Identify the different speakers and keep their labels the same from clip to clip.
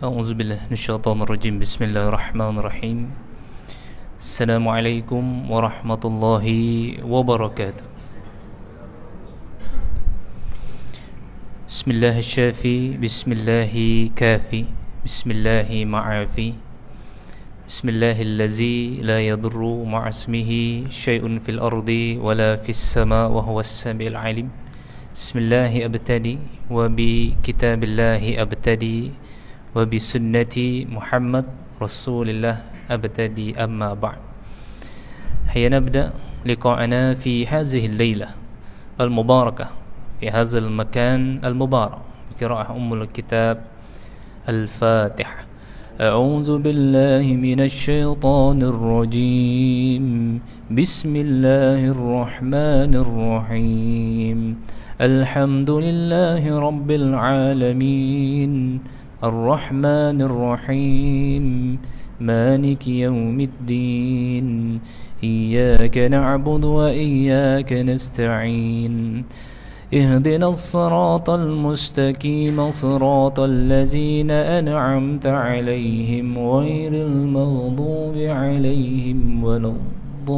Speaker 1: أعوذ بالله من الشيطان الرجيم بسم الله الرحمن الرحيم السلام عليكم ورحمة الله وبركاته بسم الله الشافي بسم الله كافي بسم الله معافي بسم الله الذي لا يضر مع اسمه شيء في الأرض ولا في السماء وهو السميع العليم بسم الله أبتدي وبكتاب الله أبتدي وبسنة محمد رسول الله أبتدي أما بعد. هيا نبدأ لقاءنا في هذه الليلة المباركة في هذا المكان المبارك بقراءة أم الكتاب الفاتحة. أعوذ بالله من الشيطان الرجيم بسم الله الرحمن الرحيم الحمد لله رب العالمين الرحمن الرحيم مالك يوم الدين إياك نعبد وإياك نستعين اهدنا الصراط المستقيم صراط الذين أنعمت عليهم غير المغضوب عليهم ولا الضالين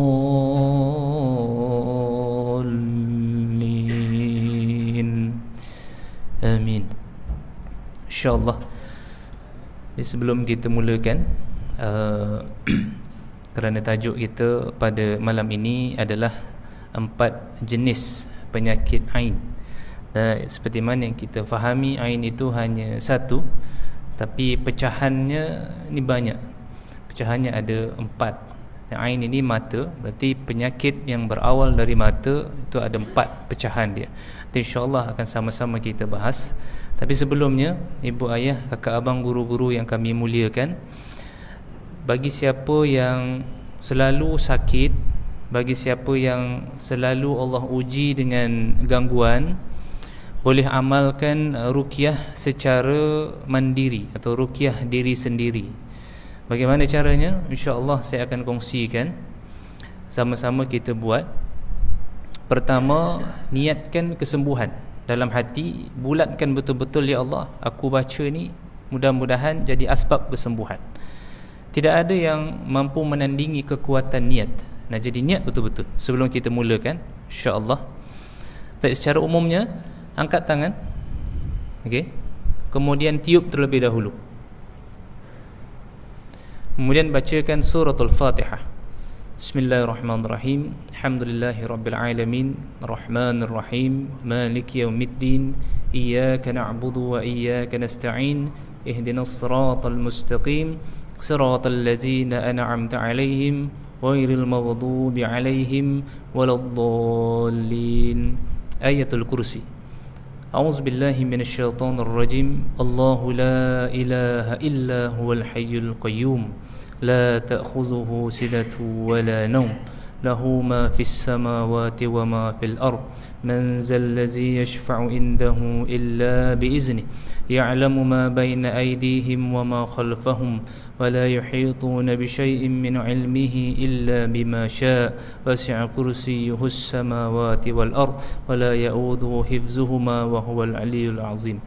Speaker 1: آمين. InsyaAllah. Sebelum kita mulakan, kerana tajuk kita pada malam ini adalah 4 jenis penyakit ain. Seperti mana yang kita fahami, ain itu hanya satu, tapi pecahannya ni banyak. Pecahannya ada 4. Ain ini mata, berarti penyakit yang berawal dari mata itu ada 4 pecahan dia. InsyaAllah akan sama-sama kita bahas. Tapi sebelumnya, ibu ayah, kakak abang, guru-guru yang kami muliakan, bagi siapa yang selalu sakit, bagi siapa yang selalu Allah uji dengan gangguan, boleh amalkan ruqyah secara mandiri atau ruqyah diri sendiri. Bagaimana caranya? InsyaAllah saya akan kongsikan. Sama-sama kita buat. Pertama, niatkan kesembuhan dalam hati, bulatkan betul-betul, ya Allah, aku baca ni mudah-mudahan jadi asbab kesembuhan. Tidak ada yang mampu menandingi kekuatan niat. Nah, jadi niat betul-betul sebelum kita mulakan, insya-Allah. Tapi secara umumnya, angkat tangan, okey, kemudian tiup terlebih dahulu, kemudian bacakan suratul Fatihah. Bismillahirrahmanirrahim. Alhamdulillahi rabbil alamin, Rahmanir Rahim, Maliki yaumiddin, Iyyaka na'budu wa iyyaka nasta'in, Ihdinas siratal mustaqim, Siratal ladzina an'amta 'alaihim, ghairil maghdubi 'alaihim waladdallin. Ayatul Kursi. A'udzu billahi minasyaitonir rajim. Allahu la ilaha illa huwal hayyul qayyum. لا تأخذه سنة ولا نوم له ما في السماوات وما في الأرض من ذا الذي يشفع عنده إلا بإذنه يعلم ما بين أيديهم وما خلفهم ولا يحيطون بشيء من علمه إلا بما شاء وسع كرسيه السماوات والأرض ولا يؤوده حفظهما وهو العلي العظيم.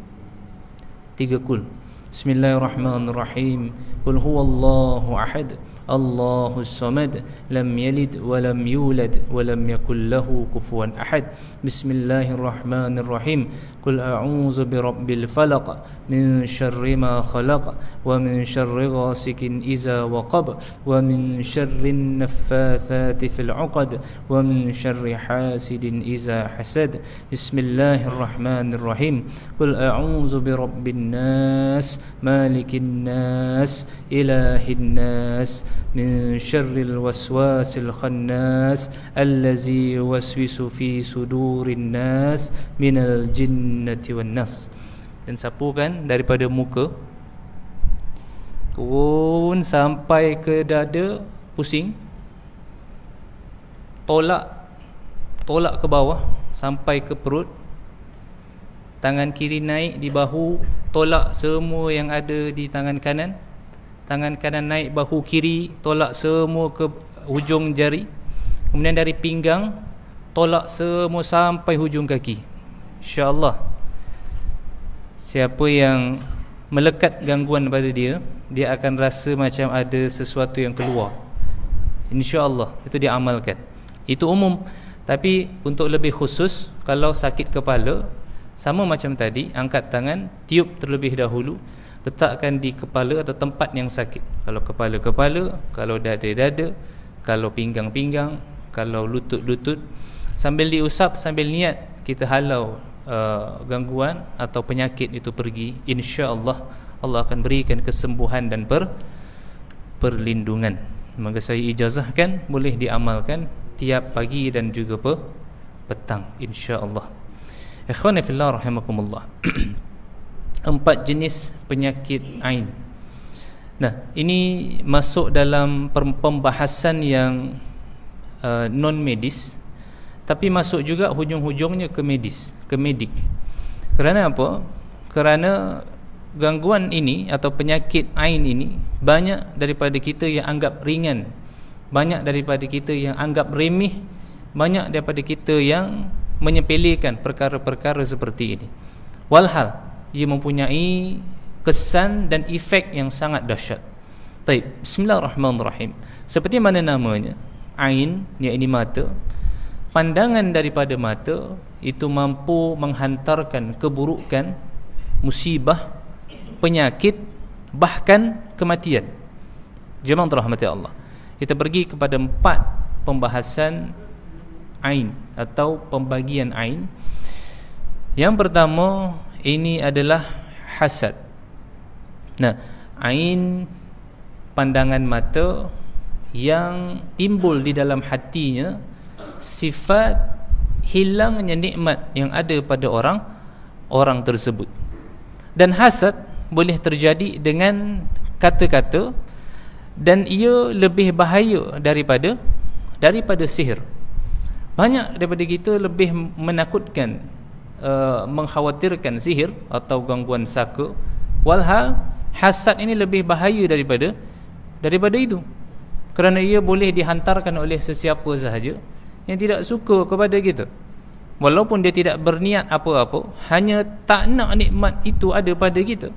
Speaker 1: 3 kul. Bismillahirrahmanirrahim. Qul huwallahu ahad, Allahus samad, lam yalid wa lam yulad wa lam yakul lahu kufuwan ahad. Bismillahirrahmanirrahim. Qul a'udzu birabbil falaq min syarri ma khalaq wa min syarri ghasikin idza waqab wa min syarrin naffatsati fil 'uqad wa min syarri hasidin idza hasad. Bismillahirrahmanirrahim. Qul a'udzu birabbin nas malikin nas ilahin nas min syarril waswasil khannas allazi yuwaswisu fi sudurin nas minal jinnati wan nas. Dan sapukan daripada muka turun sampai ke dada, pusing, tolak ke bawah sampai ke perut, tangan kiri naik di bahu, tolak semua yang ada di tangan kanan, tangan kanan naik bahu kiri, tolak semua ke hujung jari, kemudian dari pinggang tolak semua sampai hujung kaki. InsyaAllah siapa yang melekat gangguan pada dia, dia akan rasa macam ada sesuatu yang keluar. InsyaAllah itu dia amalkan. Itu umum. Tapi untuk lebih khusus, kalau sakit kepala, sama macam tadi, angkat tangan, tiup terlebih dahulu, letakkan di kepala atau tempat yang sakit. Kalau kepala-kepala, kalau dada-dada, kalau pinggang-pinggang, kalau lutut-lutut, sambil diusap, sambil niat kita halau gangguan atau penyakit itu pergi. InsyaAllah Allah akan berikan kesembuhan dan perlindungan. Maka saya ijazahkan, boleh diamalkan tiap pagi dan juga petang, insya-Allah. Ikhwani fillah rahimakumullah. 4 jenis penyakit ain. Nah, ini masuk dalam pembahasan yang non medis, tapi masuk juga hujung-hujungnya ke medis, ke medik. Kerana apa? Kerana gangguan ini atau penyakit ain ini banyak daripada kita yang anggap ringan, banyak daripada kita yang anggap remeh, banyak daripada kita yang menyepelekan perkara-perkara seperti ini. Walhal ia mempunyai kesan dan efek yang sangat dahsyat. Baik, bismillahirrahmanirrahim. Seperti mana namanya, ain, iaitu mata. Pandangan daripada mata itu mampu menghantarkan keburukan, musibah, penyakit, bahkan kematian. Jemaah rahmati Allah, kita pergi kepada 4 pembahasan ain atau pembagian ain. Yang pertama, ini adalah hasad. Nah, ain, pandangan mata yang timbul di dalam hatinya sifat hilangnya nikmat yang ada pada orang tersebut. Dan hasad boleh terjadi dengan kata-kata, dan ia lebih bahaya daripada sihir. Banyak daripada kita lebih menakutkan, mengkhawatirkan sihir atau gangguan saka, walhal hasad ini lebih bahaya daripada itu, kerana ia boleh dihantarkan oleh sesiapa sahaja yang tidak suka kepada kita, walaupun dia tidak berniat apa-apa, hanya tak nak nikmat itu ada pada kita,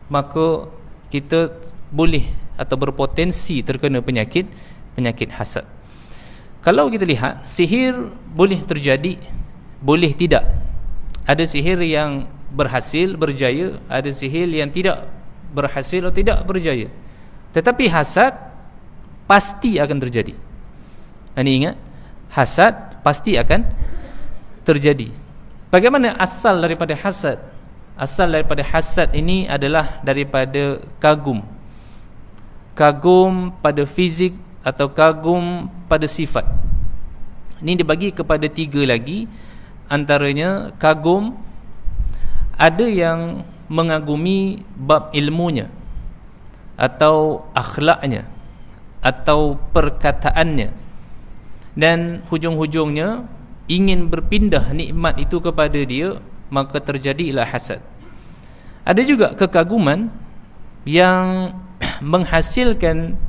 Speaker 1: maka kita boleh atau berpotensi terkena penyakit hasad. Kalau kita lihat, sihir boleh terjadi, boleh tidak. Ada sihir yang berhasil, berjaya, ada sihir yang tidak berhasil atau tidak berjaya. Tetapi hasad pasti akan terjadi. Ini ingat, hasad pasti akan terjadi. Bagaimana asal daripada hasad? Asal daripada hasad ini adalah daripada kagum. Kagum pada fizik atau kagum pada sifat. Ini dibagi kepada 3 lagi. Antaranya kagum, ada yang mengagumi bab ilmunya atau akhlaknya atau perkataannya, dan hujung-hujungnya ingin berpindah nikmat itu kepada dia, maka terjadilah hasad. Ada juga kekaguman yang menghasilkan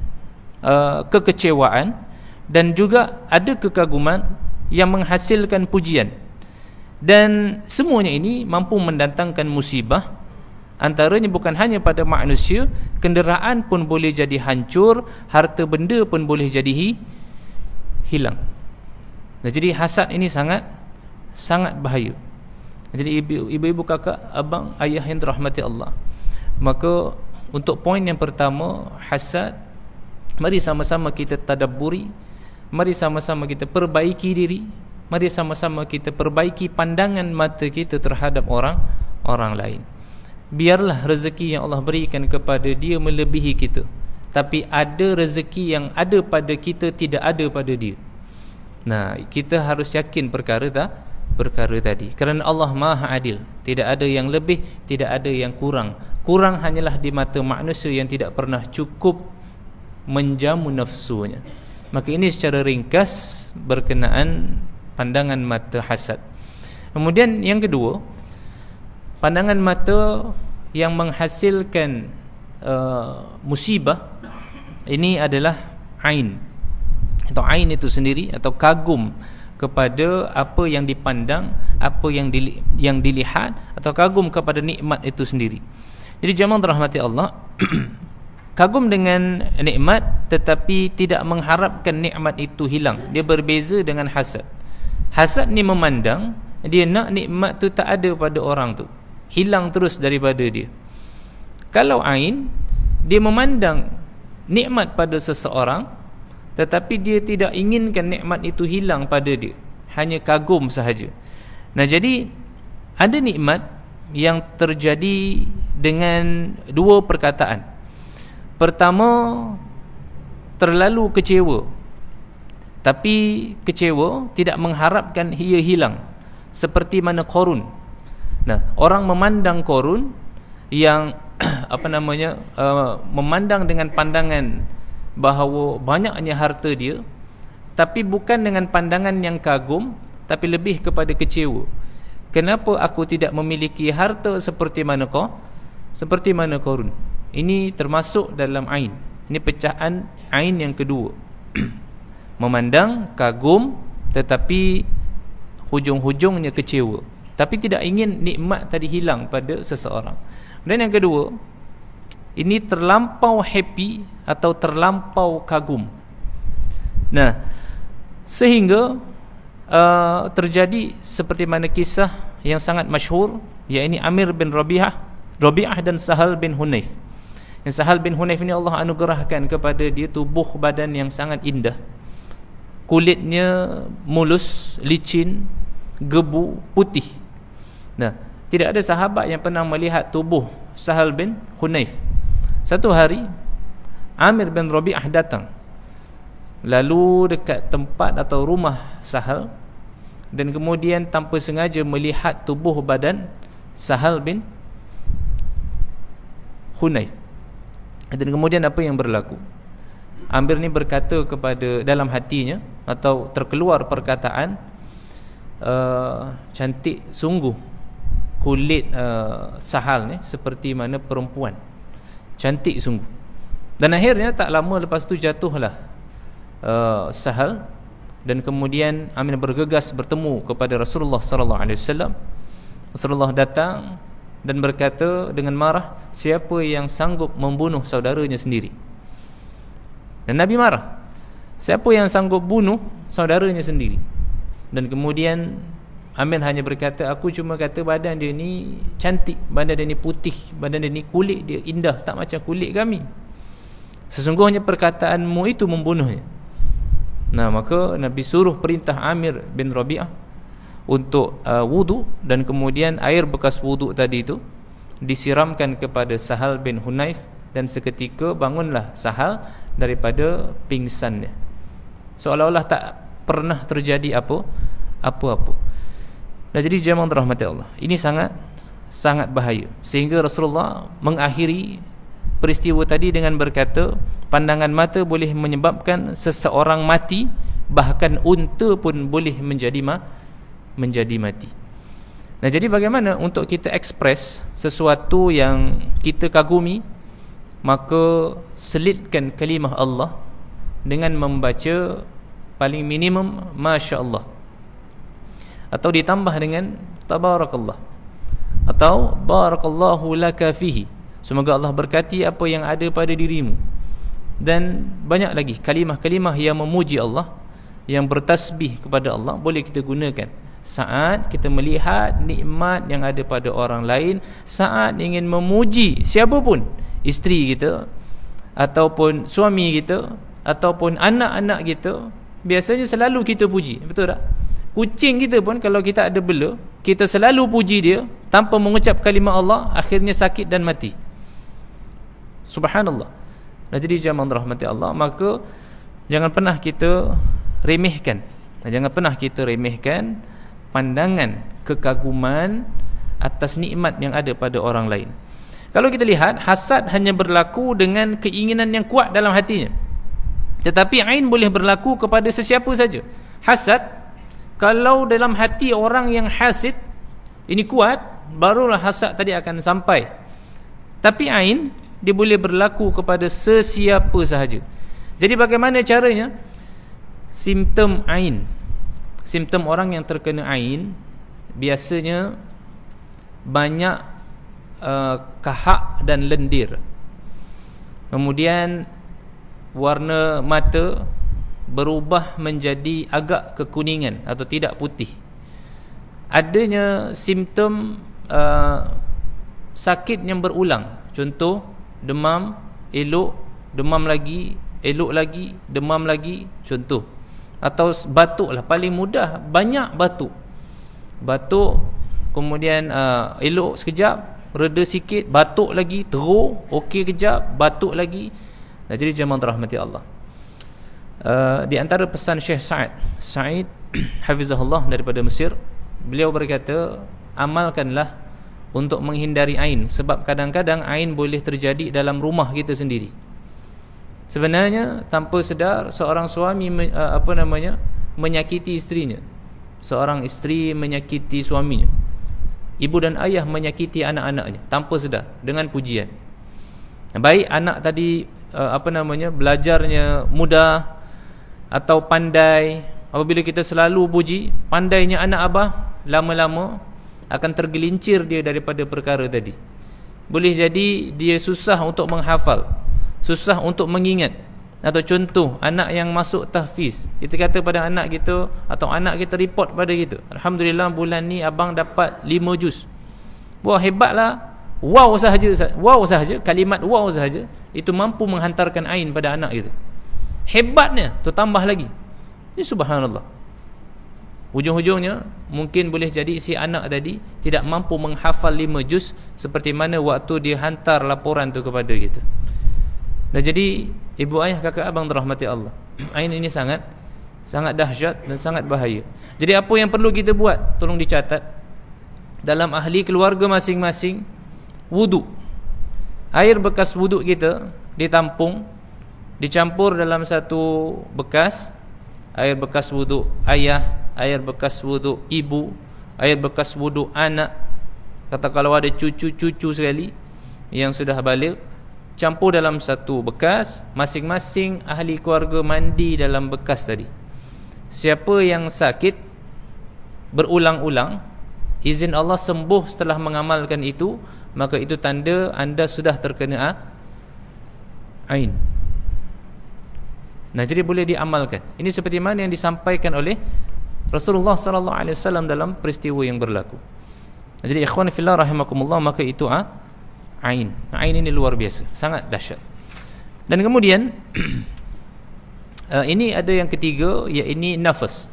Speaker 1: kekecewaan, dan juga ada kekaguman yang menghasilkan pujian, dan semuanya ini mampu mendatangkan musibah. Antaranya bukan hanya pada manusia, kenderaan pun boleh jadi hancur, harta benda pun boleh jadi hilang. Nah, jadi hasad ini sangat bahaya. Jadi ibu-ibu, kakak, abang, ayah yang dirahmati Allah, maka untuk poin yang pertama, hasad, mari sama-sama kita tadabburi, mari sama-sama kita perbaiki diri, mari sama-sama kita perbaiki pandangan mata kita terhadap orang lain. Biarlah rezeki yang Allah berikan kepada dia melebihi kita, tapi ada rezeki yang ada pada kita tidak ada pada dia. Nah, kita harus yakin perkara tadi, kerana Allah Maha Adil, tidak ada yang lebih, tidak ada yang kurang. Kurang hanyalah di mata manusia yang tidak pernah cukup menjamu nafsunya. Maka ini secara ringkas berkenaan pandangan mata hasad. Kemudian yang kedua, pandangan mata yang menghasilkan musibah, ini adalah ain, atau ain itu sendiri, atau kagum kepada apa yang dipandang, apa yang dilihat, atau kagum kepada nikmat itu sendiri. Jadi jemaah rahmati Allah, kagum dengan nikmat tetapi tidak mengharapkan nikmat itu hilang. Dia berbeza dengan hasad. Hasad ni memandang, dia nak nikmat tu tak ada pada orang tu, hilang terus daripada dia. Kalau ain, dia memandang nikmat pada seseorang tetapi dia tidak inginkan nikmat itu hilang pada dia, hanya kagum sahaja. Nah, jadi ada nikmat yang terjadi dengan dua perkataan. Pertama, terlalu kecewa, tapi kecewa tidak mengharapkan ia hilang, seperti mana Qarun. Nah, orang memandang Qarun yang memandang dengan pandangan bahawa banyaknya harta dia, tapi bukan dengan pandangan yang kagum, tapi lebih kepada kecewa. Kenapa aku tidak memiliki harta seperti mana Qarun? Ini termasuk dalam ain. Ini pecahan ain yang kedua. Memandang, kagum, tetapi hujung-hujungnya kecewa, tapi tidak ingin nikmat tadi hilang pada seseorang. Dan yang kedua, ini terlampau happy atau terlampau kagum. Nah, sehingga terjadi seperti mana kisah yang sangat masyhur, iaitu Amir bin Rabi'ah dan Sahal bin Hunayf. Yang Sahal bin Hunayf ini Allah anugerahkan kepada dia tubuh badan yang sangat indah, kulitnya mulus, licin, gebu, putih. Nah, tidak ada sahabat yang pernah melihat tubuh Sahal bin Hunayf. Satu hari Amir bin Rabi'ah datang, lalu dekat tempat atau rumah Sahal, dan kemudian tanpa sengaja melihat tubuh badan Sahal bin Hunayf. Dan kemudian apa yang berlaku? Amir ni berkata kepada dalam hatinya, atau terkeluar perkataan, cantik sungguh kulit Sahal ni, seperti mana perempuan, cantik sungguh. Dan akhirnya tak lama lepas tu jatuhlah Sahal, dan kemudian Amir bergegas bertemu kepada Rasulullah sallallahu alaihi wasallam. Rasulullah datang dan berkata dengan marah, siapa yang sanggup membunuh saudaranya sendiri? Dan Nabi marah, siapa yang sanggup bunuh saudaranya sendiri? Dan kemudian Amir hanya berkata, aku cuma kata badan dia ni cantik, badan dia ni putih, badan dia ni kulit dia indah, tak macam kulit kami. Sesungguhnya perkataanmu itu membunuhnya. Nah, maka Nabi suruh perintah Amir bin Rabi'ah untuk wudu, dan kemudian air bekas wudu tadi itu disiramkan kepada Sahal bin Hunayf, dan seketika bangunlah Sahal daripada pingsannya, seolah-olah tak pernah terjadi apa-apa. Nah, jadi jemaah rahmati Allah, ini sangat bahaya, sehingga Rasulullah mengakhiri peristiwa tadi dengan berkata, pandangan mata boleh menyebabkan seseorang mati, bahkan unta pun boleh menjadi mati. Nah, jadi bagaimana untuk kita ekspres sesuatu yang kita kagumi? Maka selitkan kalimah Allah dengan membaca paling minimum Masya Allah, atau ditambah dengan Tabarakallah, atau Barakallahu laka fihi, semoga Allah berkati apa yang ada pada dirimu. Dan banyak lagi kalimah-kalimah yang memuji Allah, yang bertasbih kepada Allah, boleh kita gunakan saat kita melihat nikmat yang ada pada orang lain, saat ingin memuji siapa pun, isteri kita, ataupun suami kita, ataupun anak-anak kita. Biasanya selalu kita puji, betul tak? Kucing kita pun kalau kita ada bela, kita selalu puji dia tanpa mengucap kalimah Allah, akhirnya sakit dan mati. Subhanallah. Nah, jadi jemaah rahmati Allah, maka jangan pernah kita remehkan, pandangan kekaguman atas nikmat yang ada pada orang lain. Kalau kita lihat, hasad hanya berlaku dengan keinginan yang kuat dalam hatinya, tetapi ain boleh berlaku kepada sesiapa saja. Hasad, kalau dalam hati orang yang hasid ini kuat, barulah hasad tadi akan sampai. Tapi ain, dia boleh berlaku kepada sesiapa sahaja. Jadi bagaimana caranya? Simptom ain, simptom orang yang terkena ain biasanya banyak kahak dan lendir. Kemudian warna mata berubah menjadi agak kekuningan atau tidak putih. Adanya simptom sakit yang berulang. Contoh, demam, elok, demam lagi, elok lagi, demam lagi, contoh. Atau batuk lah, paling mudah, banyak batuk. Batuk, kemudian elok sekejap, reda sikit, batuk lagi, teruk, okey kejap, batuk lagi. Nah, jadi jemaah rahmati Allah, di antara pesan Syekh Sa'id hafizahullah daripada Mesir, beliau berkata, amalkanlah untuk menghindari ain, sebab kadang-kadang ain boleh terjadi dalam rumah kita sendiri. Sebenarnya tanpa sedar seorang suami menyakiti isterinya, seorang isteri menyakiti suaminya, ibu dan ayah menyakiti anak-anaknya tanpa sedar dengan pujian. Baik anak tadi belajarnya mudah atau pandai, apabila kita selalu puji pandainya anak abah, lama-lama akan tergelincir dia daripada perkara tadi. Boleh jadi dia susah untuk menghafal, susah untuk mengingat. Atau contoh, anak yang masuk tahfiz, kita kata pada anak kita, atau anak kita report pada kita, alhamdulillah bulan ni abang dapat 5 juz. Wah, hebatlah. Wow sahaja, kalimat wow sahaja itu mampu menghantarkan ain pada anak kita. Hebatnya tu tambah lagi. Ini subhanallah. Ujung-ujungnya mungkin boleh jadi si anak tadi tidak mampu menghafal 5 juz seperti mana waktu dia hantar laporan tu kepada kita. Nah, jadi ibu ayah kakak abang dirahmati Allah, ain ini sangat dahsyat dan sangat bahaya. Jadi apa yang perlu kita buat? Tolong dicatat dalam ahli keluarga masing-masing. Wudu, air bekas wudu kita ditampung, dicampur dalam satu bekas, air bekas wudu ayah, air bekas wudu ibu, air bekas wudu anak. Kata kalau ada cucu-cucu sekali yang sudah balik, campur dalam satu bekas, masing-masing ahli keluarga mandi dalam bekas tadi. Siapa yang sakit berulang-ulang, izin Allah sembuh setelah mengamalkan itu, maka itu tanda anda sudah terkena ain. Nah, jadi boleh diamalkan. Ini seperti mana yang disampaikan oleh Rasulullah sallallahu alaihi wasallam dalam peristiwa yang berlaku. Nah, jadi ikhwan fillah rahimakumullah, maka itu ain. Ain ini luar biasa, sangat dahsyat. Dan kemudian ini ada yang ketiga, iaitu nafas.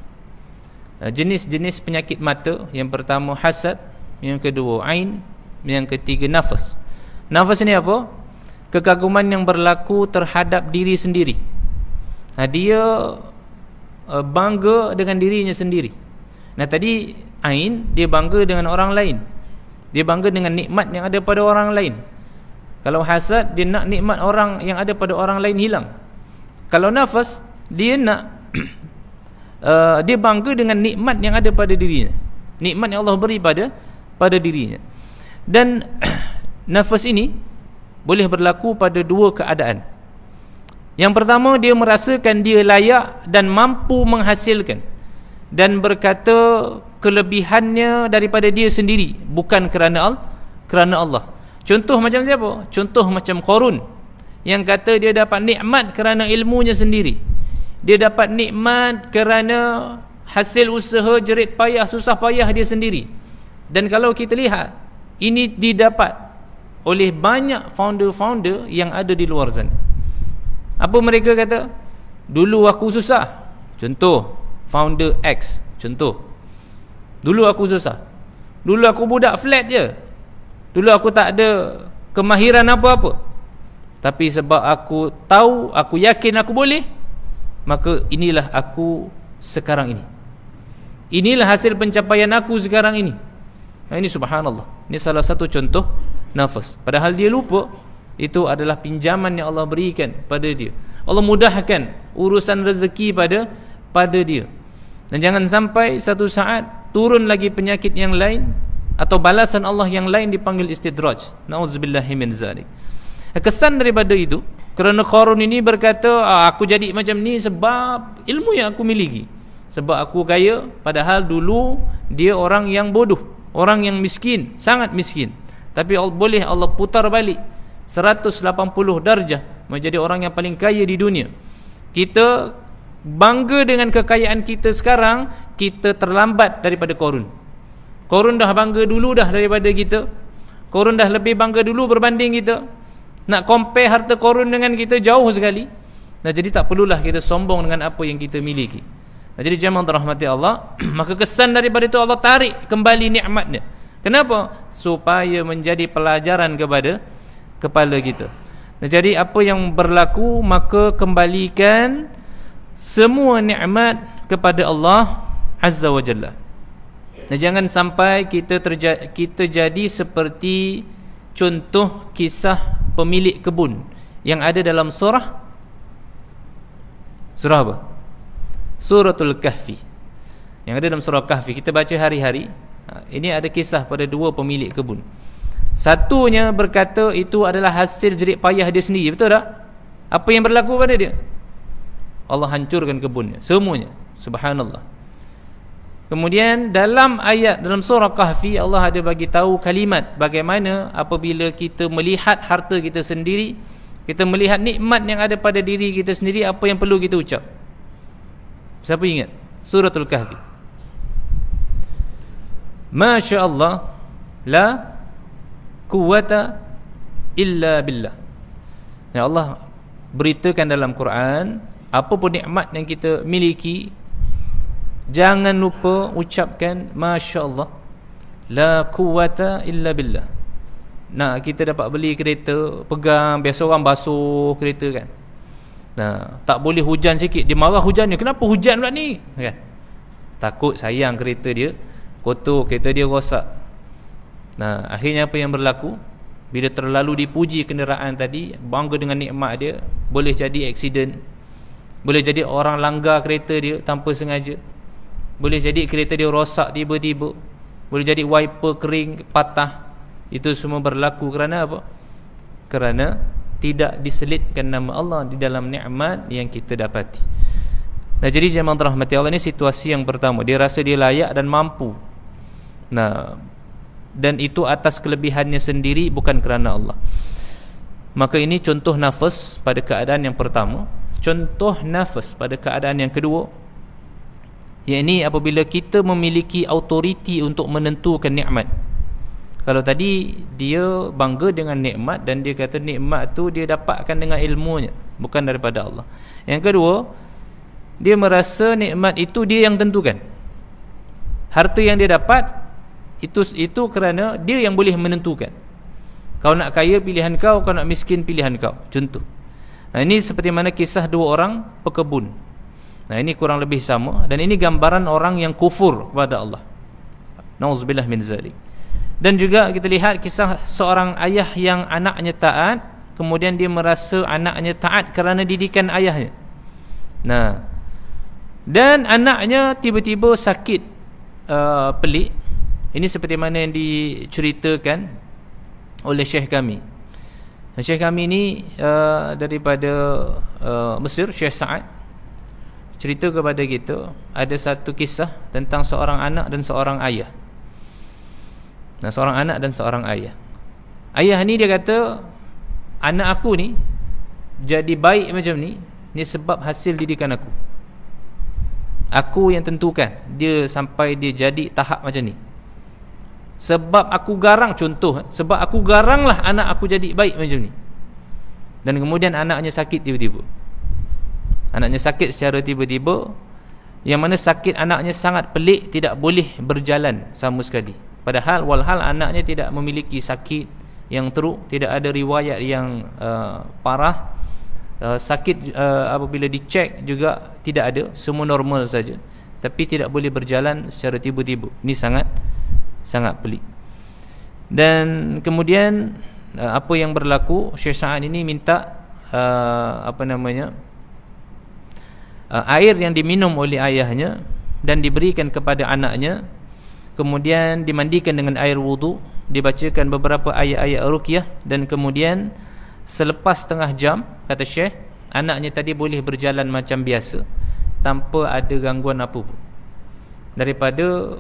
Speaker 1: Jenis-jenis penyakit mata, yang pertama hasad, yang kedua ain, yang ketiga nafas. Nafas ini apa? Kekaguman yang berlaku terhadap diri sendiri. Nah, dia bangga dengan dirinya sendiri. Nah, tadi ain, dia bangga dengan orang lain, dia bangga dengan nikmat yang ada pada orang lain. Kalau hasad, dia nak nikmat orang yang ada pada orang lain hilang. Kalau nafas, dia nak dia bangga dengan nikmat yang ada pada dirinya, nikmat yang Allah beri pada dirinya. Dan nafas ini boleh berlaku pada dua keadaan. Yang pertama, dia merasakan dia layak dan mampu menghasilkan, dan berkata kelebihannya daripada dia sendiri, bukan kerana Allah. Contoh macam siapa? Contoh macam Qarun, yang kata dia dapat nikmat kerana ilmunya sendiri, dia dapat nikmat kerana hasil usaha jerit payah, susah payah dia sendiri. Dan kalau kita lihat, ini didapat oleh banyak founder-founder yang ada di luar sana. Apa mereka kata? Dulu aku susah. Contoh, founder X. Contoh, dulu aku susah, dulu aku budak flat je, dulu aku tak ada kemahiran apa-apa, tapi sebab aku tahu, aku yakin aku boleh, maka inilah aku sekarang ini. Inilah hasil pencapaian aku sekarang ini. Nah, ini subhanallah, ini salah satu contoh nafas. Padahal dia lupa itu adalah pinjaman yang Allah berikan pada dia. Allah mudahkan urusan rezeki pada dia. Dan jangan sampai satu saat turun lagi penyakit yang lain, atau balasan Allah yang lain dipanggil istidraj. Nauzubillahi min zalik. Kesan daripada itu, kerana Qarun ini berkata, aku jadi macam ni sebab ilmu yang aku miliki, sebab aku kaya. Padahal dulu dia orang yang bodoh, orang yang miskin, sangat miskin. Tapi boleh Allah putar balik 180 darjah menjadi orang yang paling kaya di dunia. Kita bangga dengan kekayaan kita sekarang, kita terlambat daripada Qarun. Qarun dah bangga dulu dah daripada kita. Qarun dah lebih bangga dulu berbanding kita. Nak compare harta Qarun dengan kita jauh sekali. Nah, jadi tak perlulah kita sombong dengan apa yang kita miliki. Nah, jadi jemaah rahmati Allah, maka kesan daripada itu Allah tarik kembali nikmatnya. Kenapa? Supaya menjadi pelajaran kepada kepala kita. Nah, jadi apa yang berlaku, maka kembalikan semua nikmat kepada Allah Azza wa Jalla. Nah, jangan sampai kita jadi seperti contoh kisah pemilik kebun yang ada dalam surah apa? Suratul Kahfi. Yang ada dalam surah Kahfi, kita baca hari-hari. Ini ada kisah pada dua pemilik kebun. Satunya berkata itu adalah hasil jerih payah dia sendiri. Betul tak? Apa yang berlaku pada dia? Allah hancurkan kebunnya, semuanya. Subhanallah. Kemudian dalam surah Kahfi, Allah ada bagi tahu kalimat bagaimana apabila kita melihat harta kita sendiri, kita melihat nikmat yang ada pada diri kita sendiri, apa yang perlu kita ucap. Siapa ingat? Suratul Kahfi. Masya Allah, la quwata illa billah. Ya, Allah beritakan dalam Quran, apapun nikmat yang kita miliki, jangan lupa ucapkan Masya Allah, la quwata illa billah. Nah, kita dapat beli kereta, pegang, biasa orang basuh kereta kan. Nah, tak boleh hujan sikit, dia marah hujannya. Kenapa hujan pula ni? Kan? Takut sayang kereta dia kotor, kereta dia rosak. Nah, akhirnya apa yang berlaku? Bila terlalu dipuji kenderaan tadi, bangga dengan nikmat dia, boleh jadi aksiden. Boleh jadi orang langgar kereta dia tanpa sengaja. Boleh jadi kereta dia rosak tiba-tiba. Boleh jadi wiper kering, patah. Itu semua berlaku kerana apa? Kerana tidak diselitkan nama Allah di dalam nikmat yang kita dapati. Nah, jadi jemaah rahmati Allah, ini situasi yang pertama. Dia rasa dia layak dan mampu. Nah, dan itu atas kelebihannya sendiri, bukan kerana Allah. Maka ini contoh nafas pada keadaan yang pertama. Contoh nafas pada keadaan yang kedua, yakni apabila kita memiliki autoriti untuk menentukan nikmat. Kalau tadi dia bangga dengan nikmat dan dia kata nikmat tu dia dapatkan dengan ilmunya, bukan daripada Allah. Yang kedua, dia merasa nikmat itu dia yang tentukan. Harta yang dia dapat itu kerana dia yang boleh menentukan. Kau nak kaya pilihan kau, kau nak miskin pilihan kau. Contoh. Nah, ini seperti mana kisah dua orang pekebun. Nah, ini kurang lebih sama, dan ini gambaran orang yang kufur kepada Allah. Nauzubillah min zalik. Dan juga kita lihat kisah seorang ayah yang anaknya taat, kemudian dia merasa anaknya taat kerana didikan ayahnya. Nah, dan anaknya tiba-tiba sakit pelik. Ini seperti mana yang diceritakan oleh syekh kami. Syekh kami ni daripada Mesir, Syekh Sa'ad, cerita kepada kita ada satu kisah tentang seorang anak dan seorang ayah. Nah, seorang anak dan seorang ayah. Ayah ni dia kata, anak aku ni jadi baik macam ni sebab hasil didikan aku. Aku yang tentukan dia sampai dia jadi tahap macam ni. Sebab aku garang, contoh, sebab aku garanglah anak aku jadi baik macam ni. Dan kemudian anaknya sakit tiba-tiba. Anaknya sakit secara tiba-tiba, yang mana sakit anaknya sangat pelik, tidak boleh berjalan sama sekali. Padahal walhal anaknya tidak memiliki sakit yang teruk, tidak ada riwayat yang parah. Sakit apabila dicek juga tidak ada, semua normal saja. Tapi tidak boleh berjalan secara tiba-tiba. Ini sangat pelik. Dan kemudian apa yang berlaku, Syekh Sa'ad ini minta air yang diminum oleh ayahnya dan diberikan kepada anaknya, kemudian dimandikan dengan air wudu, dibacakan beberapa ayat-ayat ruqyah, dan kemudian selepas setengah jam, kata Syekh, anaknya tadi boleh berjalan macam biasa tanpa ada gangguan apa pun. Daripada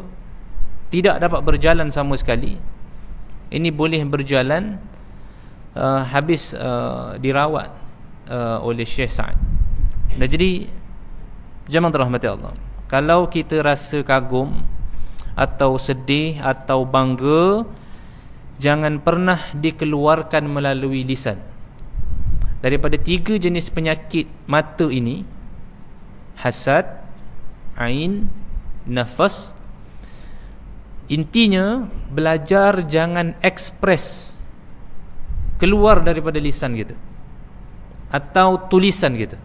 Speaker 1: tidak dapat berjalan sama sekali, ini boleh berjalan habis dirawat oleh Syekh Sa'ad. Dan jadi jemaah rahmati Allah, kalau kita rasa kagum atau sedih atau bangga, jangan pernah dikeluarkan melalui lisan. Daripada 3 jenis penyakit mata ini, hasad, ain, nafas, intinya belajar jangan ekspres keluar daripada lisan kita atau tulisan kita,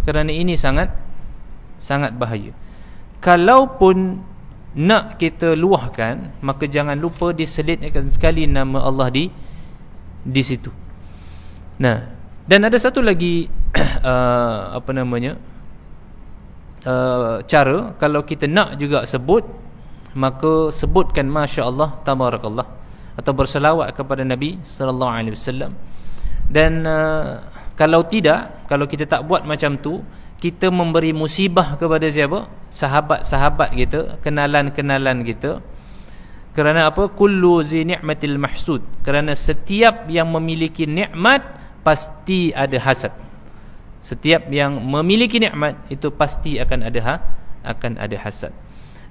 Speaker 1: kerana ini sangat bahaya. Kalaupun nak kita luahkan, maka jangan lupa diselitkan sekali nama Allah di situ. Nah, dan ada satu lagi cara, kalau kita nak juga sebut, maka sebutkan Masya Allah, Tabarakallah, atau berselawat kepada Nabi sallallahu alaihi wasallam. Dan kalau kita tak buat macam tu, kita memberi musibah kepada siapa? Sahabat-sahabat kita, kenalan-kenalan kita. Kerana apa? Kullu zi ni'matil mahsud. Kerana setiap yang memiliki nikmat pasti ada hasad. Setiap yang memiliki nikmat itu pasti akan ada hasad.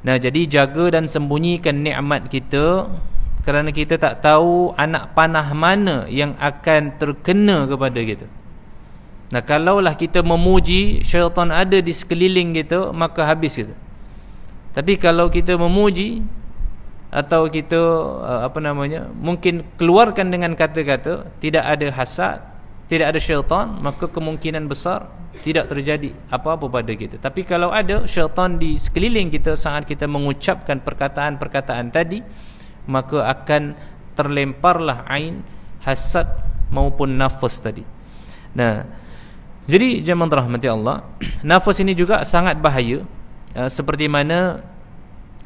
Speaker 1: Nah, jadi jaga dan sembunyikan nikmat kita, kerana kita tak tahu anak panah mana yang akan terkena kepada kita. Nah, kalaulah kita memuji, syaitan ada di sekeliling kita, maka habis kita. Tapi kalau kita memuji atau kita mungkin keluarkan dengan kata-kata, tidak ada hasad, tidak ada syaitan, maka kemungkinan besar tidak terjadi apa-apa pada kita. Tapi kalau ada syaitan di sekeliling kita saat kita mengucapkan perkataan-perkataan tadi, maka akan terlemparlah ain, hasad maupun nafas tadi. Nah, jadi jemaah rahmati Allah, nafas ini juga sangat bahaya, seperti mana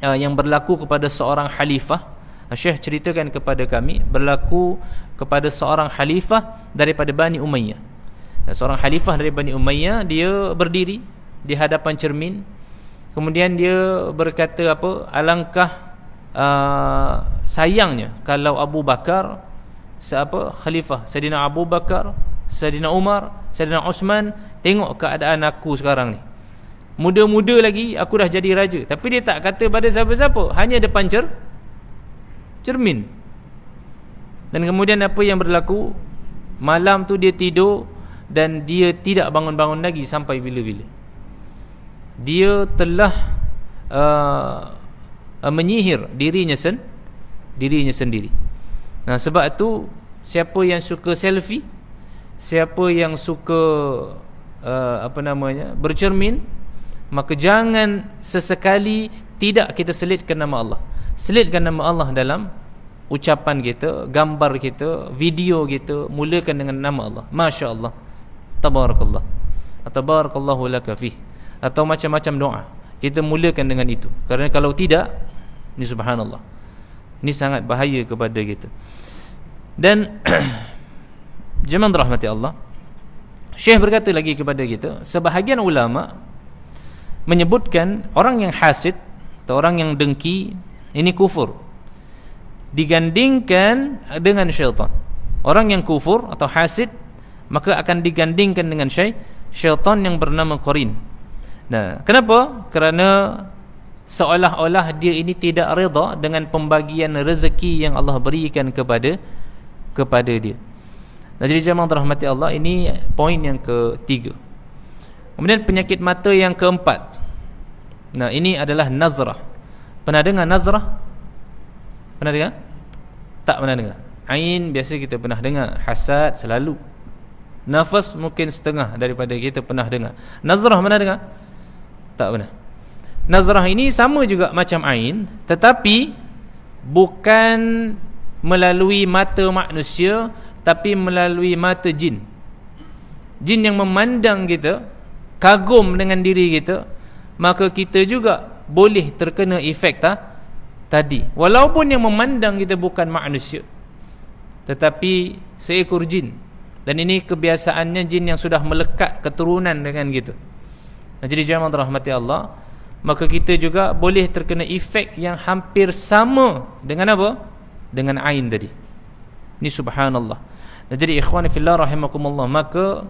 Speaker 1: yang berlaku kepada seorang khalifah. Syekh ceritakan kepada kami, berlaku kepada seorang khalifah daripada Bani Umayyah. Seorang khalifah dari Bani Umayyah, dia berdiri di hadapan cermin, kemudian dia berkata alangkah sayangnya kalau Abu Bakar, khalifah Sayyidina Abu Bakar, Sayyidina Umar, Sayyidina Osman, tengok keadaan aku sekarang ni, muda-muda lagi aku dah jadi raja. Tapi dia tak kata pada siapa-siapa, hanya depan cermin. Dan kemudian apa yang berlaku? Malam tu dia tidur dan dia tidak bangun-bangun lagi sampai bila-bila. Dia telah menyihir dirinya sendiri. Nah, sebab itu siapa yang suka selfie, siapa yang suka bercermin, maka jangan sesekali tidak kita selitkan nama Allah. Selitkan nama Allah dalam ucapan kita, gambar kita, video kita, mulakan dengan nama Allah. Masya Allah, Tabarakallah, Tabarakallahu laka fih, atau macam-macam doa kita mulakan dengan itu. Kerana kalau tidak, ini subhanallah, ini sangat bahaya kepada kita. Dan jemaah rahmati Allah, Syekh berkata lagi kepada kita, sebahagian ulama menyebutkan orang yang hasid atau orang yang dengki ini kufur, digandingkan dengan syaitan. Orang yang kufur atau hasid maka akan digandingkan dengan syaitan yang bernama Qarin. Nah, kenapa? Kerana seolah-olah dia ini tidak redha dengan pembagian rezeki yang Allah berikan kepada dia. Nah, jadi jemaah rahmati Allah, ini poin yang ketiga. Kemudian penyakit mata yang keempat. Nah, ini adalah nazrah. Pernah dengar nazrah? Pernah dengar? Tak pernah dengar. Ain biasa kita pernah dengar, hasad selalu. Nafas mungkin setengah daripada kita pernah dengar. Nazrah pernah dengar? Tak pernah. Nazrah ini sama juga macam ain, tetapi bukan melalui mata manusia, tapi melalui mata jin. Jin yang memandang kita, kagum dengan diri kita, maka kita juga boleh terkena efek tadi. Walaupun yang memandang kita bukan manusia, tetapi seekor jin. Dan ini kebiasaannya jin yang sudah melekat keturunan dengan kita. Jadi jemaah rahmati Allah, maka kita juga boleh terkena efek yang hampir sama dengan apa? dengan ain tadi. Ini subhanallah. Dan jadi ikhwani fillah rahimakumullah, maka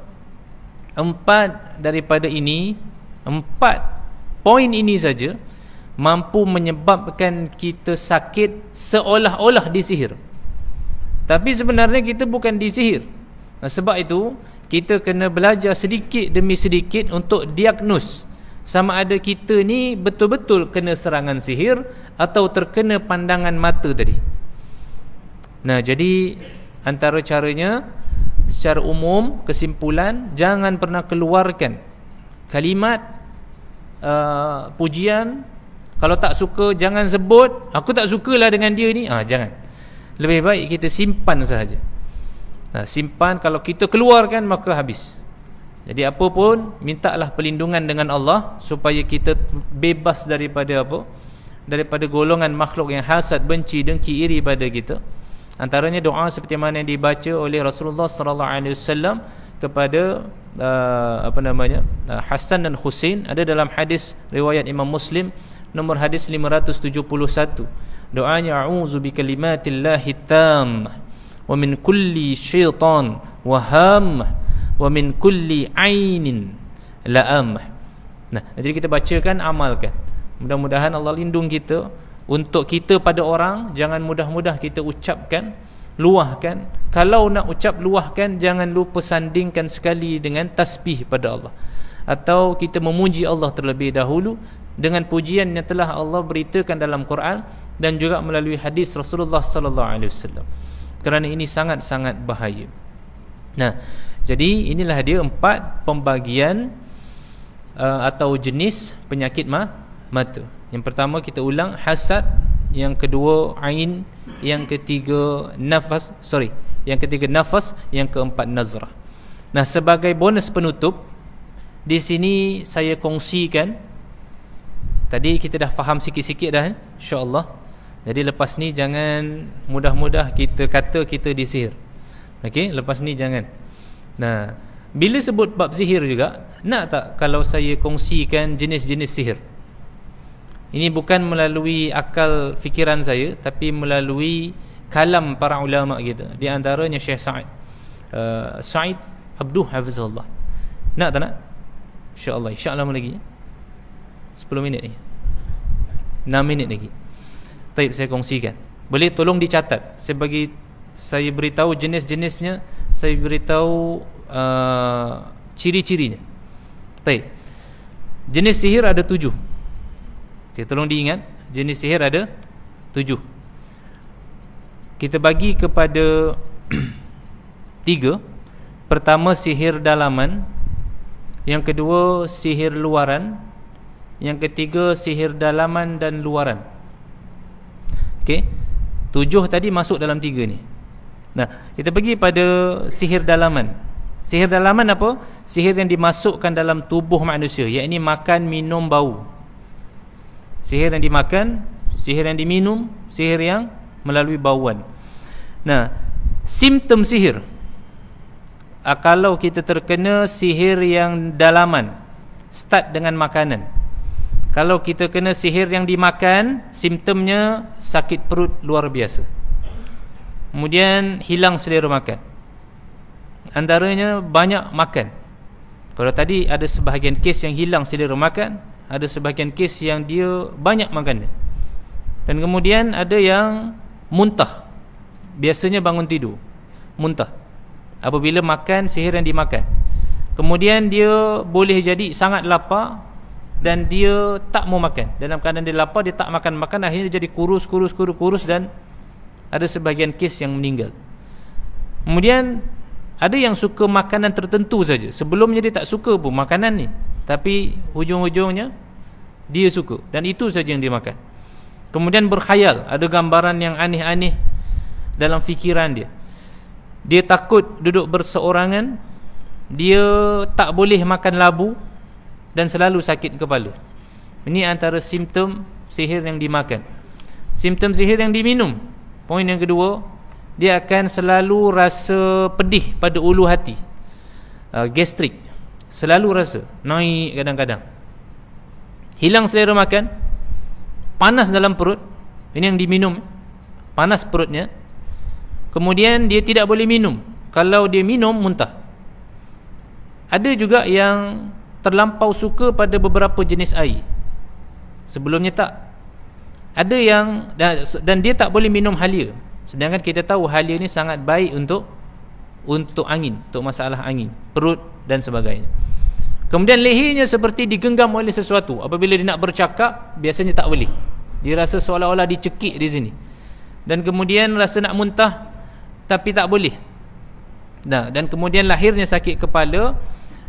Speaker 1: 4 poin ini saja mampu menyebabkan kita sakit seolah-olah disihir. Tapi sebenarnya kita bukan disihir. Sebab itu kita kena belajar sedikit demi sedikit untuk diagnose sama ada kita ni betul-betul kena serangan sihir atau terkena pandangan mata tadi. Nah, jadi antara caranya secara umum, kesimpulan, jangan pernah keluarkan kalimat pujian. Kalau tak suka jangan sebut aku tak sukalah dengan dia ni. Jangan. Lebih baik kita simpan sahaja. Simpan, kalau kita keluarkan maka habis. Jadi apa pun mintalah perlindungan dengan Allah supaya kita bebas daripada apa? Daripada golongan makhluk yang hasad, benci, dengki, iri pada kita. Antaranya doa seperti mana yang dibaca oleh Rasulullah sallallahu alaihi wasallam kepada Hasan dan Husain, ada dalam hadis riwayat Imam Muslim nomor hadis 571. Doanya, a'udzu bikalimatillahi tammah wa min kulli syaitan wa hammah wa min kulli ainin la'amah. Nah, jadi kita bacakan, amalkan. Mudah-mudahan Allah lindung kita. Untuk kita pada orang, jangan mudah-mudah kita ucapkan, luahkan. Kalau nak ucap luahkan, jangan lupa sandingkan sekali dengan tasbih pada Allah, atau kita memuji Allah terlebih dahulu dengan pujian yang telah Allah beritakan dalam Quran dan juga melalui hadis Rasulullah sallallahu alaihi wasallam. Kerana ini sangat-sangat bahaya. Nah, jadi inilah dia 4 pembagian atau jenis penyakit mata. Yang pertama kita ulang, hasad. Yang kedua ain. Yang ketiga nafas. Yang ketiga nafas. Yang keempat nazrah. Nah, sebagai bonus penutup, di sini saya kongsikan. Tadi kita dah faham sikit-sikit dah, insya-Allah. Jadi lepas ni jangan mudah-mudah kita kata kita disihir. Okey, lepas ni jangan. Nah, bila sebut bab sihir juga, nak tak kalau saya kongsikan jenis-jenis sihir? Ini bukan melalui akal fikiran saya, tapi melalui kalam para ulama kita. Di antaranya Syekh Sa'id Abduh Hafizahullah. Nak tak nak? InsyaAllah, insyaAllah lagi 10 minit ni, 6 minit lagi. Taib, saya kongsikan. Boleh tolong dicatat. Saya beritahu jenis-jenisnya, saya beritahu ciri-cirinya. Taib. Jenis sihir ada 7. Okay, tolong diingat, jenis sihir ada 7. Kita bagi kepada 3. Pertama, sihir dalaman. Yang kedua, sihir luaran. Yang ketiga, sihir dalaman dan luaran. Okey, 7 tadi masuk dalam 3 ni. Nah, kita pergi pada sihir dalaman. Sihir dalaman apa? Sihir yang dimasukkan dalam tubuh manusia, iaitu makan, minum, bau. Sihir yang dimakan, sihir yang diminum, sihir yang melalui bauan. Nah, simptom sihir, kalau kita terkena sihir yang dalaman, start dengan makanan. Kalau kita kena sihir yang dimakan, simptomnya sakit perut luar biasa, kemudian hilang selera makan. Antaranya banyak makan. Kalau tadi ada sebahagian kes yang hilang selera makan, ada sebahagian kes yang dia banyak makan. Dan kemudian ada yang muntah. Biasanya bangun tidur muntah apabila makan sihir yang dimakan. Kemudian dia boleh jadi sangat lapar dan dia tak mau makan. Dalam keadaan dia lapar, dia tak makan, akhirnya dia jadi kurus dan ada sebahagian kes yang meninggal. Kemudian ada yang suka makanan tertentu saja. Sebelumnya dia tak suka pun makanan ni, tapi hujung-hujungnya dia suka, dan itu saja yang dia makan. Kemudian berkhayal, ada gambaran yang aneh-aneh dalam fikiran dia. Dia takut duduk berseorangan, dia tak boleh makan labu, dan selalu sakit kepala. Ini antara simptom sihir yang dimakan. Simptom sihir yang diminum, poin yang kedua, dia akan selalu rasa pedih pada ulu hati, gastrik, selalu rasa naik kadang-kadang. Hilang selera makan, panas dalam perut, ini yang diminum. panas perutnya, kemudian dia tidak boleh minum. Kalau dia minum, muntah. Ada juga yang terlampau suka pada beberapa jenis air, sebelumnya tak. Ada yang dan dia tak boleh minum halia, sedangkan kita tahu halia ni sangat baik untuk angin, untuk masalah angin, perut dan sebagainya. Kemudian lehernya seperti digenggam oleh sesuatu. Apabila dia nak bercakap, biasanya tak boleh. Dia rasa seolah-olah dicekik di sini. Dan kemudian rasa nak muntah, tapi tak boleh. Dan kemudian lahirnya sakit kepala,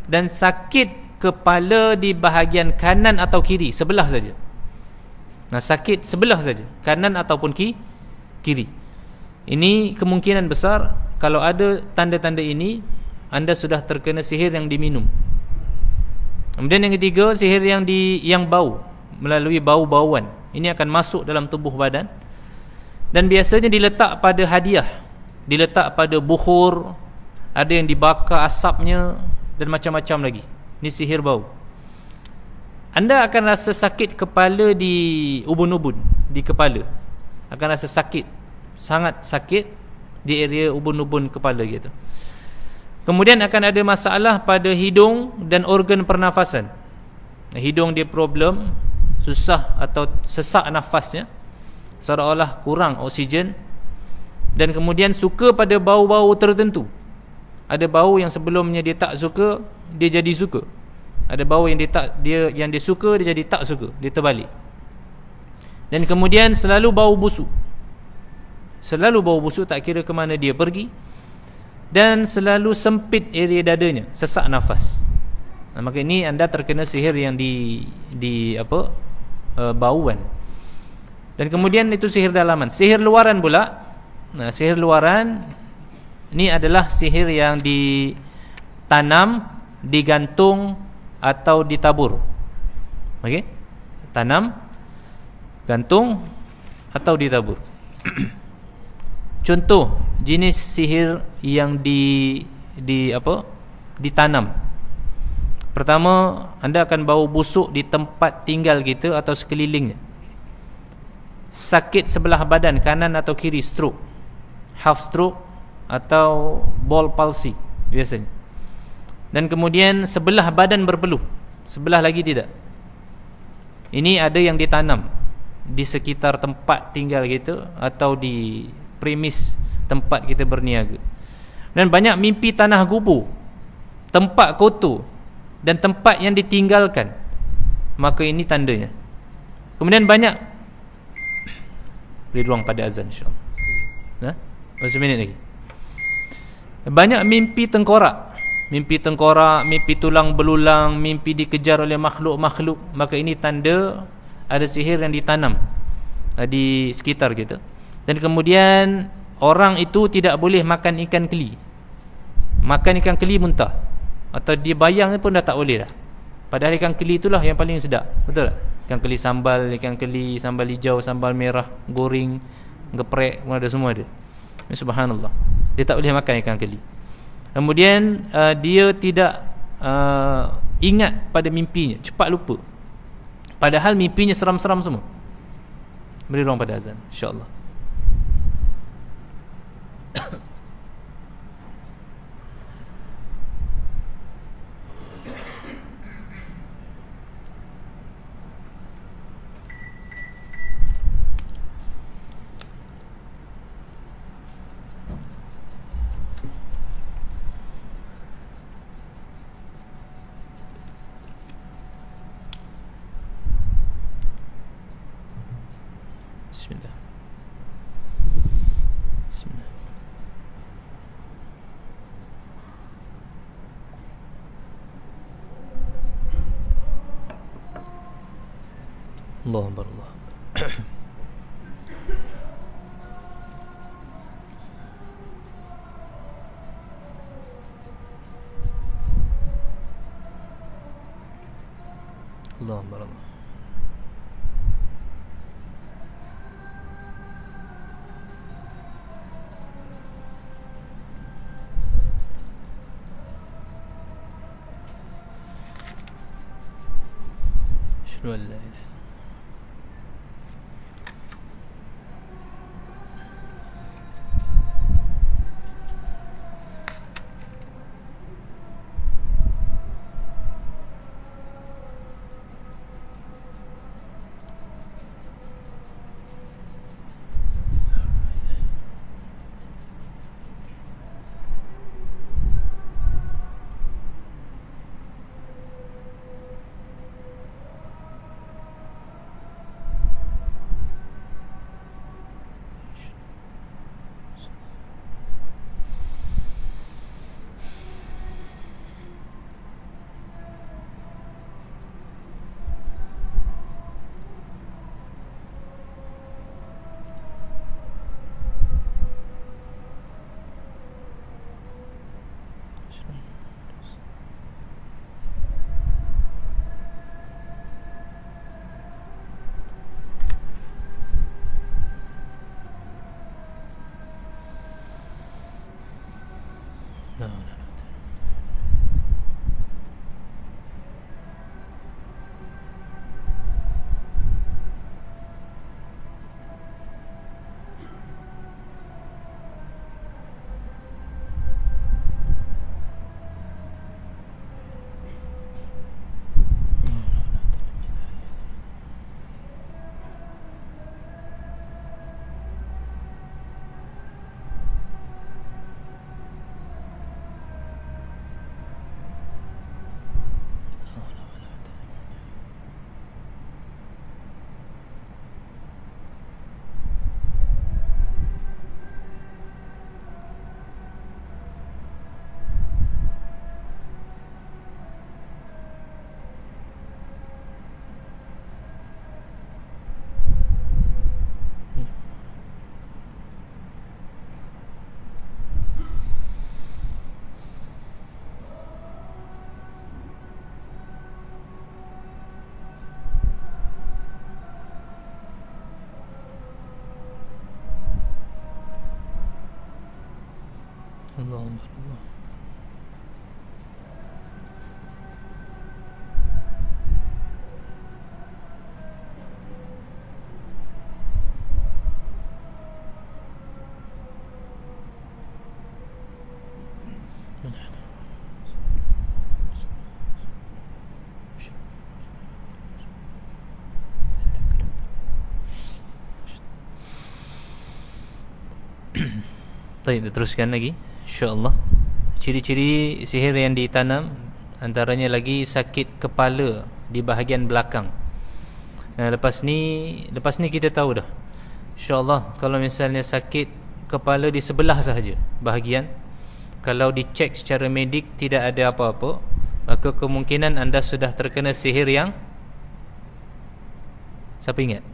Speaker 1: dan sakit kepala di bahagian kanan atau kiri, sebelah saja. Sakit sebelah saja, kanan ataupun kiri. Ini kemungkinan besar, kalau ada tanda-tanda ini, anda sudah terkena sihir yang diminum. Kemudian yang ketiga, sihir yang bau, melalui bau-bauan. Ini akan masuk dalam tubuh badan, dan biasanya diletak pada hadiah, diletak pada bukhur, ada yang dibakar asapnya, dan macam-macam lagi. Ini sihir bau. Anda akan rasa sakit kepala di ubun-ubun, di kepala. Akan rasa sakit, sangat sakit di area ubun-ubun kepala gitu. Kemudian akan ada masalah pada hidung dan organ pernafasan. Hidung dia problem, susah atau sesak nafasnya, seolah-olah kurang oksigen. Dan kemudian suka pada bau-bau tertentu. Ada bau yang sebelumnya dia tak suka, dia jadi suka. Ada bau yang dia suka, dia jadi tak suka, dia terbalik. Dan kemudian selalu bau busuk. Selalu bau busuk, tak kira ke mana dia pergi. Dan selalu sempit area dadanya, sesak nafas. Maka ini anda terkena sihir yang bauan. Dan kemudian itu sihir dalaman. Sihir luaran pula. Sihir luaran ini adalah sihir yang ditanam, digantung atau ditabur. Okey? Tanam, gantung atau ditabur. Contoh jenis sihir yang ditanam. Pertama, anda akan bau busuk di tempat tinggal kita atau sekelilingnya. Sakit sebelah badan, kanan atau kiri, stroke, half stroke atau ball palsy biasanya. Dan kemudian sebelah badan berpeluh, sebelah lagi tidak. Ini ada yang ditanam di sekitar tempat tinggal kita atau di premis tempat kita berniaga. Dan banyak mimpi tanah gubur, tempat kotor dan tempat yang ditinggalkan, maka ini tandanya. Kemudian banyak, beri ruang pada azan insyaAllah. Masih minit lagi. Banyak mimpi tengkorak, mimpi tulang belulang, mimpi dikejar oleh makhluk-makhluk, maka ini tanda ada sihir yang ditanam di sekitar kita. Dan kemudian orang itu tidak boleh makan ikan keli. Makan ikan keli muntah, atau dia bayang pun dah tak boleh dah. Padahal ikan keli itulah yang paling sedap. Betul tak? Ikan keli sambal hijau, sambal merah, goreng, geprek, ada semua ada. Subhanallah. Dia tak boleh makan ikan keli. Kemudian dia tidak ingat pada mimpinya, cepat lupa. Padahal mimpinya seram-seram semua. Beri ruang pada azan insya-Allah. Bismillah. Bismillah. Allahu Akbar. Allahu Akbar. Asyhadu an la ilaha illallah. Allahumma Allah. Baik, teruskan lagi insya-Allah. Ciri-ciri sihir yang ditanam antaranya lagi sakit kepala di bahagian belakang. Nah, lepas ni kita tahu dah. Insya-Allah kalau misalnya sakit kepala di sebelah sahaja bahagian, kalau dicek secara medik tidak ada apa-apa, maka kemungkinan anda sudah terkena sihir yang, siapa ingat?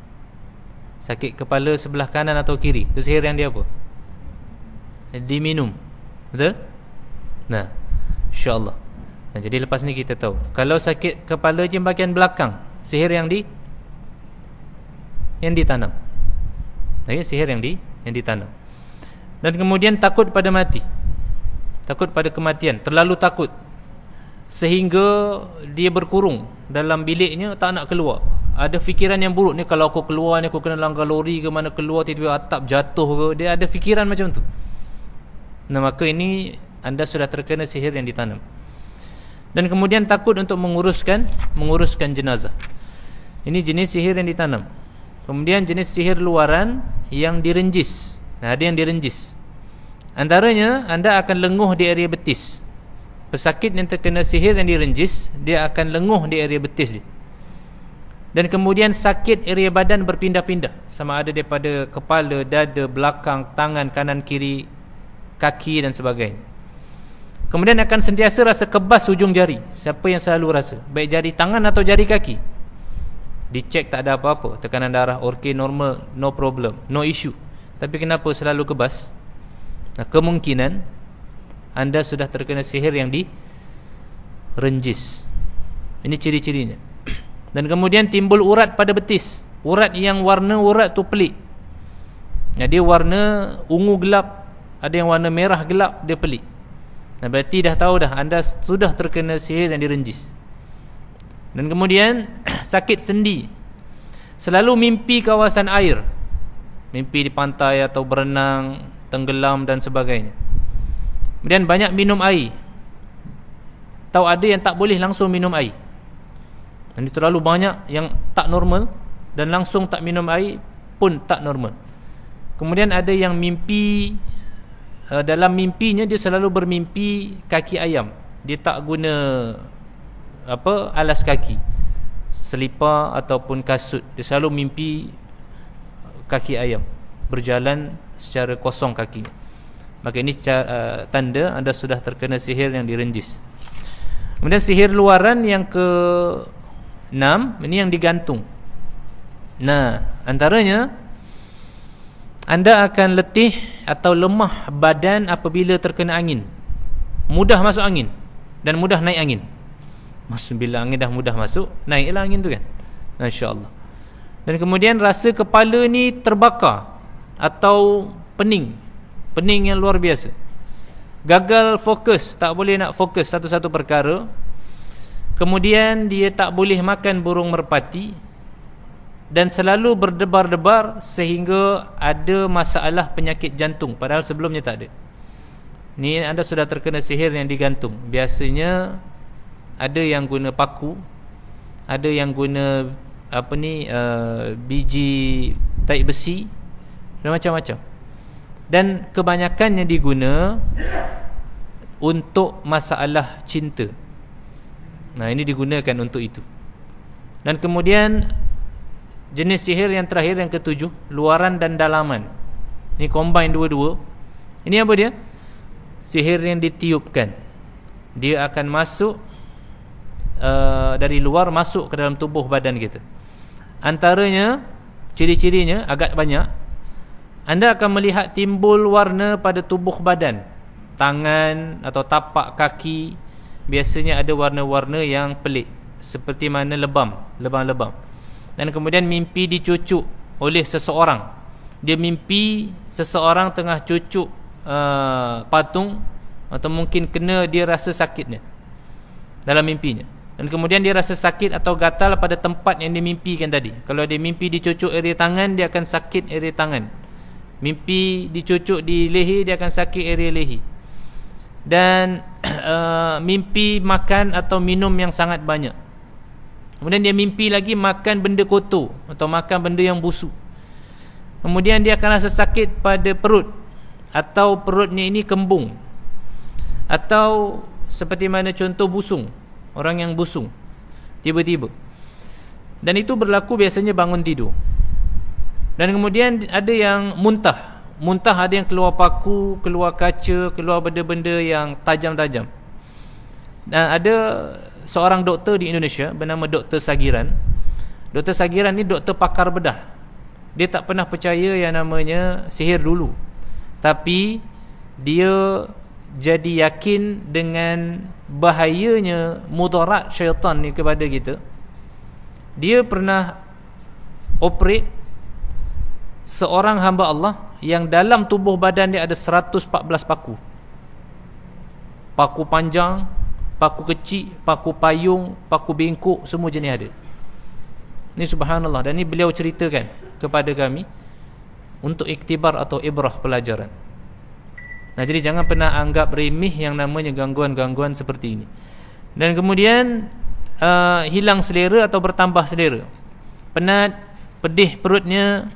Speaker 1: Sakit kepala sebelah kanan atau kiri, itu sihir yang dia apa? Diminum. Betul? Nah, insya-Allah. Nah, jadi lepas ni kita tahu. Kalau sakit kepala je bahagian belakang, sihir yang ditanam. Nah, sihir yang ditanam. Dan kemudian takut pada mati. Takut pada kematian, terlalu takut sehingga dia berkurung dalam biliknya, tak nak keluar. Ada fikiran yang buruk ni, kalau aku keluar ni aku kena langgar lori ke mana, keluar tiba-tiba atap jatuh ke, dia ada fikiran macam tu. Nah, maka ini anda sudah terkena sihir yang ditanam. Dan kemudian takut untuk menguruskan jenazah. Ini jenis sihir yang ditanam. Kemudian jenis sihir luaran yang direnjis. Nah, ada yang direnjis. Antaranya anda akan lenguh di area betis. Pesakit yang terkena sihir yang direnjis, dia akan lenguh di area betis dia. Dan kemudian sakit area badan berpindah-pindah, sama ada daripada kepala, dada, belakang, tangan, kanan, kiri, kaki dan sebagainya. Kemudian akan sentiasa rasa kebas hujung jari. Siapa yang selalu rasa, baik jari tangan atau jari kaki, dicek tak ada apa-apa, tekanan darah okey, normal, no problem, no issue, tapi kenapa selalu kebas? Nah, kemungkinan anda sudah terkena sihir yang direnjis. Ini ciri-cirinya. Dan kemudian timbul urat pada betis. Urat yang warna urat tu pelik. Dia warna ungu gelap, ada yang warna merah gelap, dia pelik. Nah, berarti dah tahu dah anda sudah terkena sihir yang direnjis. Dan kemudian sakit sendi. Selalu mimpi kawasan air, mimpi di pantai atau berenang, tenggelam dan sebagainya. Kemudian banyak minum air. Tahu ada yang tak boleh langsung minum air. Dan terlalu banyak yang tak normal, dan langsung tak minum air pun tak normal. Kemudian ada yang mimpi, dalam mimpinya dia selalu bermimpi kaki ayam. Dia tak guna alas kaki, selipar ataupun kasut. Dia selalu mimpi kaki ayam berjalan secara kosong kaki. Maka ini tanda anda sudah terkena sihir yang direnjis. Kemudian sihir luaran yang ke-6, ini yang digantung. Nah, antaranya anda akan letih atau lemah badan apabila terkena angin. Mudah masuk angin dan mudah naik angin. Maksud bila angin dah mudah masuk, naiklah angin tu kan. Masya-Allah. Dan kemudian rasa kepala ni terbakar atau pening yang luar biasa. Gagal fokus, tak boleh nak fokus satu-satu perkara. Kemudian dia tak boleh makan burung merpati, dan selalu berdebar-debar sehingga ada masalah penyakit jantung, padahal sebelumnya tak ada. Ni anda sudah terkena sihir yang digantung. Biasanya ada yang guna paku, ada yang guna biji taik besi dan macam-macam. Dan kebanyakannya diguna untuk masalah cinta. Nah, ini digunakan untuk itu. Dan kemudian jenis sihir yang terakhir, yang ke-7, luaran dan dalaman. Ini combine dua-dua. Ini apa dia? Sihir yang ditiupkan. Dia akan masuk dari luar, masuk ke dalam tubuh badan kita. Antaranya, ciri-cirinya agak banyak. Anda akan melihat timbul warna pada tubuh badan. Tangan atau tapak kaki biasanya ada warna-warna yang pelik, seperti mana lebam-lebam. Dan kemudian mimpi dicucuk oleh seseorang. Dia mimpi seseorang tengah cucuk patung atau mungkin kena, dia rasa sakitnya dalam mimpinya. Dan kemudian dia rasa sakit atau gatal pada tempat yang dia mimpikan tadi. Kalau dia mimpi dicucuk area tangan, dia akan sakit area tangan. Mimpi dicucuk di leher, dia akan sakit area leher. Dan mimpi makan atau minum yang sangat banyak. Kemudian dia mimpi lagi makan benda kotor atau makan benda yang busuk. Kemudian dia akan rasa sakit pada perut, atau perutnya ini kembung, atau seperti mana contoh busung, orang yang busung tiba-tiba. Dan itu berlaku biasanya bangun tidur. Dan kemudian ada yang muntah. Muntah ada yang keluar paku, keluar kaca, keluar benda-benda yang tajam-tajam. Dan ada seorang doktor di Indonesia bernama Dr. Sagiran. Dr. Sagiran ni doktor pakar bedah. Dia tak pernah percaya yang namanya sihir dulu, tapi dia jadi yakin dengan bahayanya mudarat syaitan ni kepada kita. Dia pernah operate seorang hamba Allah yang dalam tubuh badan dia ada 114 paku. Paku panjang, paku kecil, paku payung, paku bengkok, semua jenis ada. Ni subhanallah. Dan ni beliau ceritakan kepada kami untuk iktibar atau ibrah, pelajaran. Nah, jadi jangan pernah anggap remeh yang namanya gangguan-gangguan seperti ini. Dan kemudian hilang selera atau bertambah selera, penat, pedih perutnya,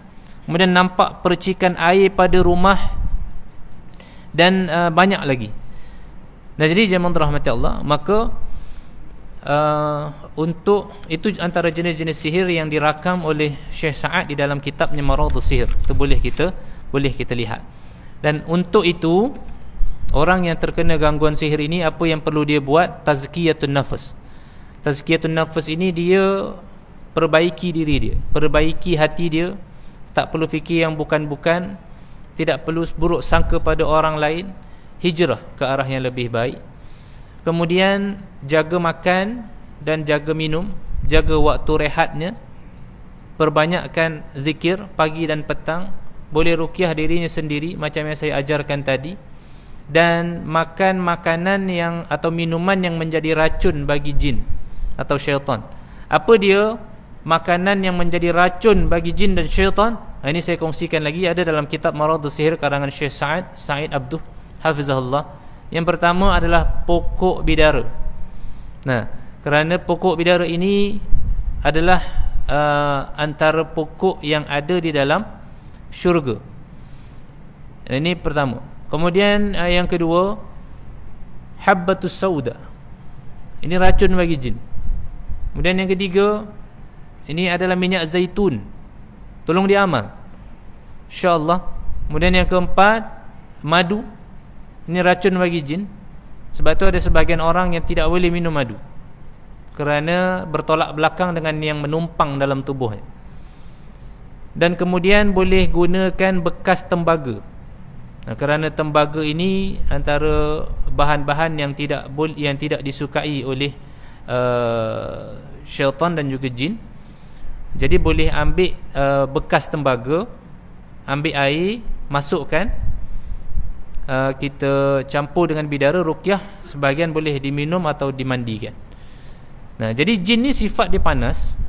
Speaker 1: kemudian nampak percikan air pada rumah, dan banyak lagi. Nah, jadi jemaah rahmati Allah, maka untuk itu antara jenis-jenis sihir yang dirakam oleh Syekh Sa'ad di dalam kitabnya Maradhus Sihir. Itu boleh kita lihat. Dan untuk itu, orang yang terkena gangguan sihir ini, apa yang perlu dia buat? Tazkiyatun nafas. Tazkiyatun nafas ini dia perbaiki diri dia, perbaiki hati dia. Tak perlu fikir yang bukan-bukan, tidak perlu buruk sangka pada orang lain, hijrah ke arah yang lebih baik. Kemudian jaga makan dan jaga minum, jaga waktu rehatnya, perbanyakkan zikir pagi dan petang, boleh ruqyah dirinya sendiri macam yang saya ajarkan tadi, dan makan makanan yang atau minuman yang menjadi racun bagi jin atau syaitan. Apa dia makanan yang menjadi racun bagi jin dan syaitan? Ini saya kongsikan lagi, ada dalam kitab Maradhus Sihir karangan Syekh Sa'id Abduh hafizahullah. Yang pertama adalah pokok bidara. Nah, kerana pokok bidara ini adalah antara pokok yang ada di dalam syurga. Ini pertama. Kemudian yang kedua, habbatus sauda. Ini racun bagi jin. Kemudian yang ketiga, ini adalah minyak zaitun. Tolong diamal, InsyaAllah. Kemudian yang keempat, madu. Ini racun bagi jin. Sebab tu ada sebahagian orang yang tidak boleh minum madu, kerana bertolak belakang dengan yang menumpang dalam tubuhnya. Dan kemudian boleh gunakan bekas tembaga. Nah, kerana tembaga ini antara bahan-bahan yang tidak disukai oleh syaitan dan juga jin. Jadi boleh ambil bekas tembaga, ambil air, masukkan, kita campur dengan bidara, ruqyah, sebahagian boleh diminum atau dimandikan. Nah, jadi jin ni sifat dia panas.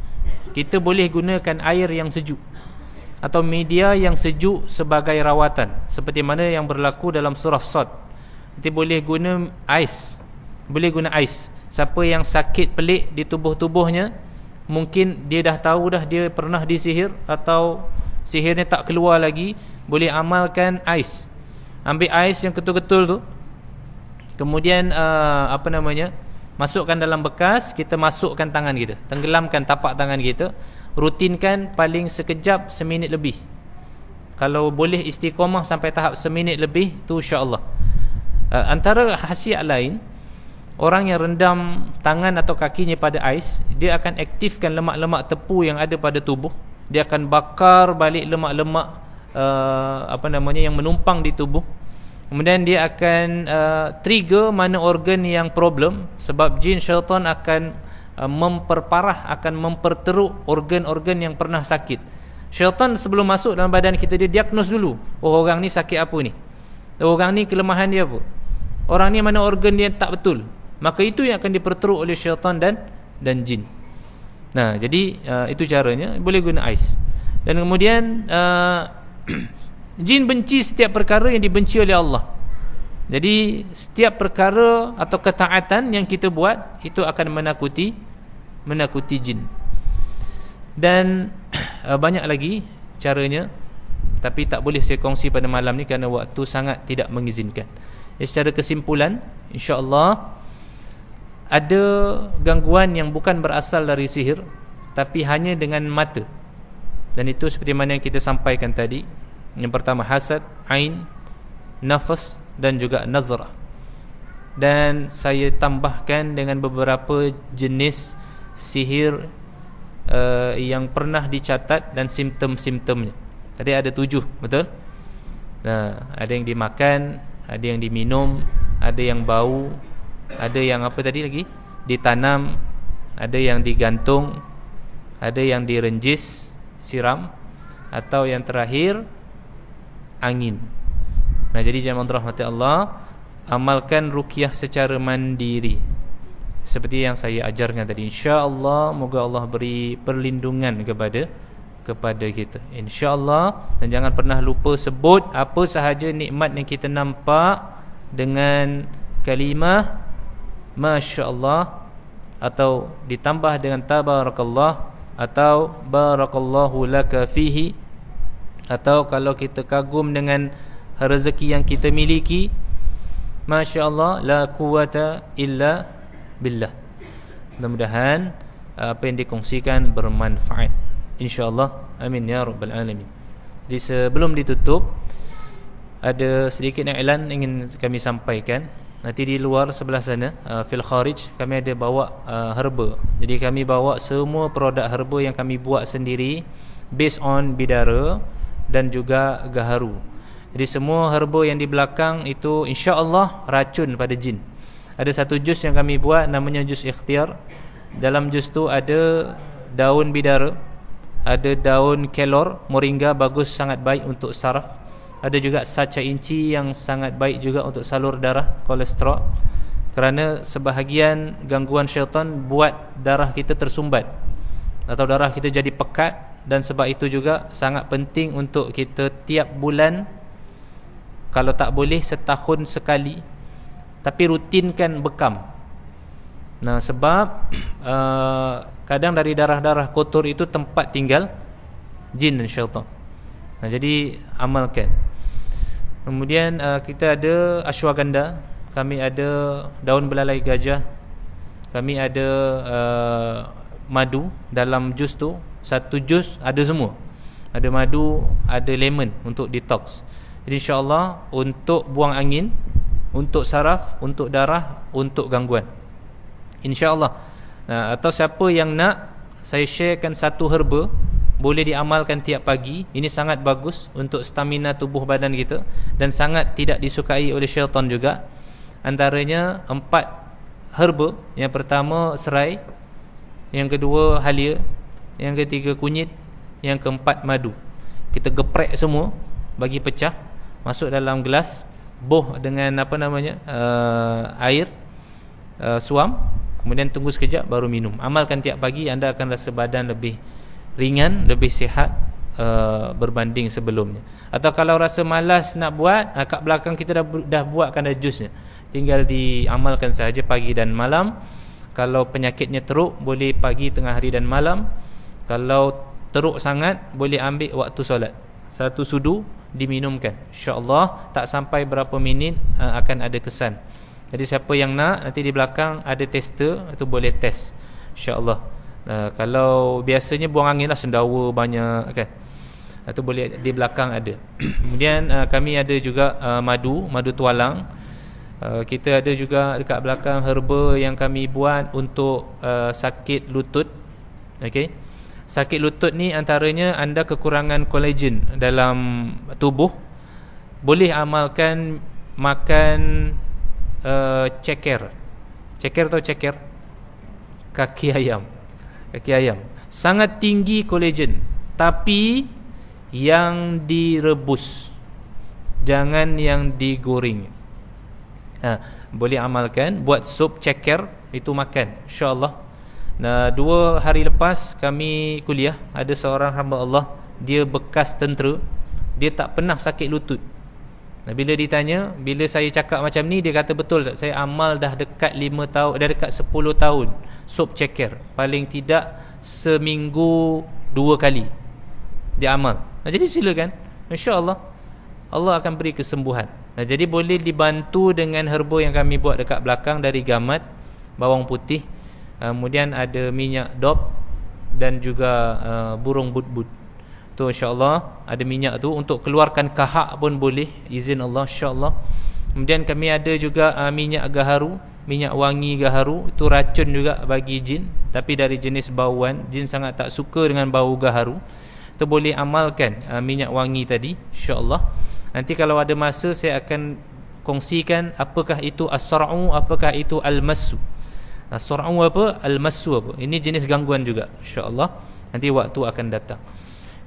Speaker 1: Kita boleh gunakan air yang sejuk atau media yang sejuk sebagai rawatan, seperti mana yang berlaku dalam surah Sad. Kita boleh guna ais. Boleh guna ais. Siapa yang sakit pelik di tubuhnya, mungkin dia dah tahu dah dia pernah disihir atau sihirnya tak keluar lagi, boleh amalkan ais. Ambil ais yang ketul-ketul tu, kemudian masukkan dalam bekas, kita masukkan tangan kita, tenggelamkan tapak tangan kita, rutinkan paling sekejap, seminit lebih. Kalau boleh istiqamah sampai tahap seminit lebih, tu insya-Allah. Antara khasiat lain, orang yang rendam tangan atau kakinya pada ais, dia akan aktifkan lemak-lemak tepu yang ada pada tubuh. Dia akan bakar balik lemak-lemak yang menumpang di tubuh. Kemudian dia akan trigger mana organ yang problem, sebab jin syaitan akan memperparah, akan memperteruk organ-organ yang pernah sakit. Syaitan sebelum masuk dalam badan kita, dia diagnos dulu, oh orang ni sakit apa ni, orang ni kelemahan dia apa. orang ni mana organ dia tak betul, maka itu yang akan diperteruk oleh syaitan dan jin. Nah, jadi itu caranya. Boleh guna ais. Dan kemudian jin benci setiap perkara yang dibenci oleh Allah. Jadi setiap perkara atau ketaatan yang kita buat itu akan menakuti jin. Dan banyak lagi caranya, tapi tak boleh saya kongsi pada malam ni kerana waktu sangat tidak mengizinkan. Secara kesimpulan, insya-Allah ada gangguan yang bukan berasal dari sihir, tapi hanya dengan mata. Dan itu seperti mana yang kita sampaikan tadi. Yang pertama hasad, ain, nafas dan juga nazrah. Dan saya tambahkan dengan beberapa jenis sihir yang pernah dicatat dan simptom-simptomnya. Tadi ada 7, betul? Ada yang dimakan, ada yang diminum, ada yang bau, ada yang apa tadi lagi? Ditanam, ada yang digantung, ada yang direnjis, siram, atau yang terakhir angin. Nah, jadi jemaah rahmati Allah, amalkan ruqyah secara mandiri seperti yang saya ajarkan tadi. Insya-Allah moga Allah beri perlindungan kepada kita, insya-Allah. Dan jangan pernah lupa sebut apa sahaja nikmat yang kita nampak dengan kalimah masya-Allah, atau ditambah dengan tabarakallah, atau barakallahu laka fihi, atau kalau kita kagum dengan rezeki yang kita miliki, masya-Allah la quwata illa billah. Mudah-mudahan apa yang dikongsikan bermanfaat, insya-Allah. Amin ya rabbal alamin. Jadi sebelum ditutup, ada sedikit iklan ingin kami sampaikan. Nanti di luar sebelah sana, fil kharij, kami ada bawa herba. Jadi kami bawa semua produk herba yang kami buat sendiri based on bidara dan juga gaharu. Jadi semua herba yang di belakang itu insya-Allah racun pada jin. Ada satu jus yang kami buat namanya jus ikhtiar. Dalam jus tu ada daun bidara, ada daun kelor, moringa, bagus, sangat baik untuk saraf. Ada juga saca inci yang sangat baik juga untuk salur darah, kolesterol. Kerana sebahagian gangguan syaitan buat darah kita tersumbat atau darah kita jadi pekat. Dan sebab itu juga sangat penting untuk kita tiap bulan, kalau tak boleh setahun sekali, tapi rutinkan bekam. Nah, sebab kadang dari darah-darah kotor itu tempat tinggal jin dan syaitan. Nah, jadi amalkan. Kemudian kita ada ashwagandha, kami ada daun belalai gajah, kami ada madu dalam jus tu. Satu jus ada semua. Ada madu, ada lemon untuk detox. Jadi insya-Allah untuk buang angin, untuk saraf, untuk darah, untuk gangguan, insya-Allah. Atau siapa yang nak, saya sharekan satu herba, boleh diamalkan tiap pagi. Ini sangat bagus untuk stamina tubuh badan kita dan sangat tidak disukai oleh syaitan juga. Antaranya 4 herba. Yang pertama serai, yang kedua halia, yang ketiga kunyit, yang keempat madu. Kita geprek semua, bagi pecah, masuk dalam gelas, boh dengan air, suam, kemudian tunggu sekejap baru minum. Amalkan tiap pagi, anda akan rasa badan lebih ringan, lebih sihat berbanding sebelumnya. Atau kalau rasa malas nak buat, kat belakang kita dah buatkan ada jusnya, tinggal diamalkan sahaja pagi dan malam. Kalau penyakitnya teruk, boleh pagi, tengah hari dan malam. Kalau teruk sangat, boleh ambil waktu solat, satu sudu diminumkan, insya-Allah tak sampai berapa minit akan ada kesan. Jadi siapa yang nak, nanti di belakang ada tester, itu boleh test, insya-Allah. Kalau biasanya buang angin lah, sendawa banyak kan, itu boleh di belakang ada. Kemudian kami ada juga madu tualang. Kita ada juga dekat belakang herba yang kami buat untuk sakit lutut. Okey, sakit lutut ni antaranya anda kekurangan kolagen dalam tubuh, boleh amalkan makan ceker. Ceker atau ceker? Kaki ayam. Sangat tinggi kolagen, tapi yang direbus, jangan yang digoreng. Boleh amalkan. Buat sup ceker, itu makan insya-Allah. Nah, 2 hari lepas kami kuliah, ada seorang hamba Allah, dia bekas tentera, dia tak pernah sakit lutut. Nah, bila ditanya, bila saya cakap macam ni, dia kata betul tak, saya amal dah dekat 5 tahun, dah dekat 10 tahun sup ceker, paling tidak seminggu 2 kali dia amal. Nah, jadi silakan, insya-Allah Allah akan beri kesembuhan. Nah, jadi boleh dibantu dengan herba yang kami buat dekat belakang, dari gamat, bawang putih, kemudian ada minyak dop dan juga burung but-but. Tu insya-Allah ada minyak tu untuk keluarkan kahak pun boleh, izin Allah, insya-Allah. Kemudian kami ada juga minyak gaharu, minyak wangi gaharu, itu racun juga bagi jin, tapi dari jenis bauan, jin sangat tak suka dengan bau gaharu. Tu boleh amalkan minyak wangi tadi, insya-Allah. Nanti kalau ada masa saya akan kongsikan apakah itu as-sar'u, apakah itu al-massu. As-sar'u apa, al-massu apa. Ini jenis gangguan juga, insya-Allah. Nanti waktu akan datang.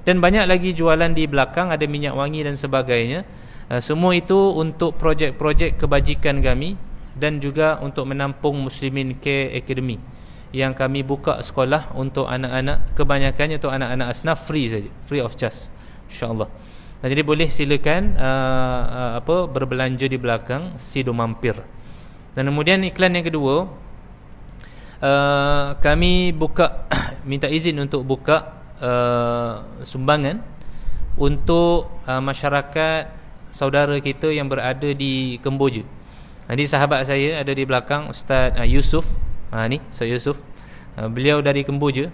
Speaker 1: Dan banyak lagi jualan di belakang, ada minyak wangi dan sebagainya. Semua itu untuk projek-projek kebajikan kami, dan juga untuk menampung Muslimin Care Academy yang kami buka sekolah untuk anak-anak, kebanyakannya untuk anak-anak asnaf, free saja, free of charge, insya-Allah. Nah, jadi boleh silakan berbelanja di belakang Sido Mampir. Dan kemudian iklan yang kedua, kami buka minta izin untuk buka sumbangan untuk masyarakat saudara kita yang berada di Kemboja. Jadi sahabat saya ada di belakang, Ustaz Yusuf. Ni Ustaz Yusuf, beliau dari Kemboja.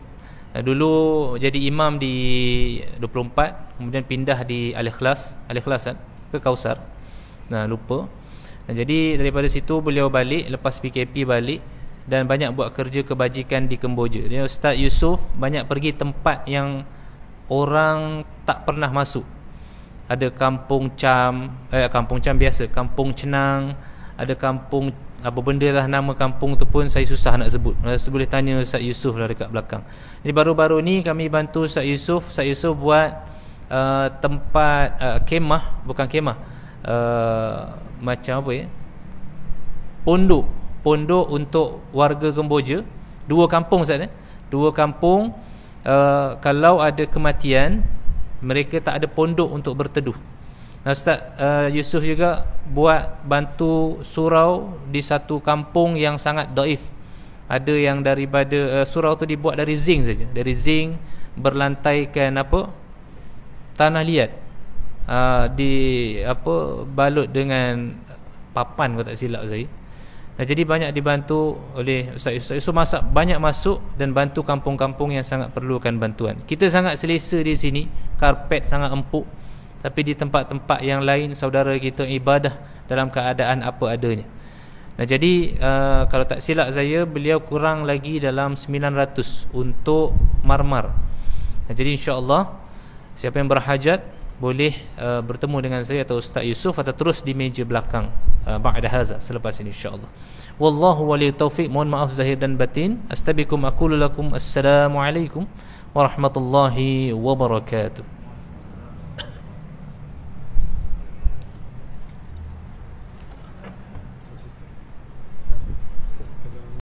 Speaker 1: Dulu jadi imam di 24, kemudian pindah di Al-Ikhlas ke Kausar. Lupa. Jadi daripada situ beliau balik lepas PKP balik, dan banyak buat kerja kebajikan di Kemboja. Dia Ustaz Yusuf banyak pergi tempat yang orang tak pernah masuk. Ada kampung Cam biasa, kampung Cenang, ada kampung apa benda lah, nama kampung tu pun saya susah nak sebut. Boleh tanya Ustaz Yusuf lah dekat belakang. Jadi baru-baru ni kami bantu Ustaz Yusuf buat tempat kemah, bukan kemah, macam apa ya, pondok untuk warga Kemboja. 2 kampung Ustaz, 2 kampung. Kalau ada kematian, mereka tak ada pondok untuk berteduh. Ustaz Yusuf juga bantu surau di satu kampung yang sangat daif. Ada yang daripada surau tu dibuat dari zinc saja, dari zinc, berlantaikan tanah liat, balut dengan papan kalau tak silap saya. Jadi banyak dibantu oleh Ustaz Yusuf. Banyak masuk dan bantu kampung-kampung yang sangat perlukan bantuan. Kita sangat selesa di sini, karpet sangat empuk. Tapi di tempat-tempat yang lain, saudara kita ibadah dalam keadaan apa adanya. Jadi kalau tak silap saya, beliau kurang lagi dalam 900 untuk marmar. Jadi insya-Allah siapa yang berhajat boleh bertemu dengan saya atau Ustaz Yusuf, atau terus di meja belakang ba'da haza, selepas ini insya-Allah. Wallahu waliyut taufiq. Mohon maaf zahir dan batin. Astabikum aqulu lakum assalamualaikum warahmatullahi wabarakatuh.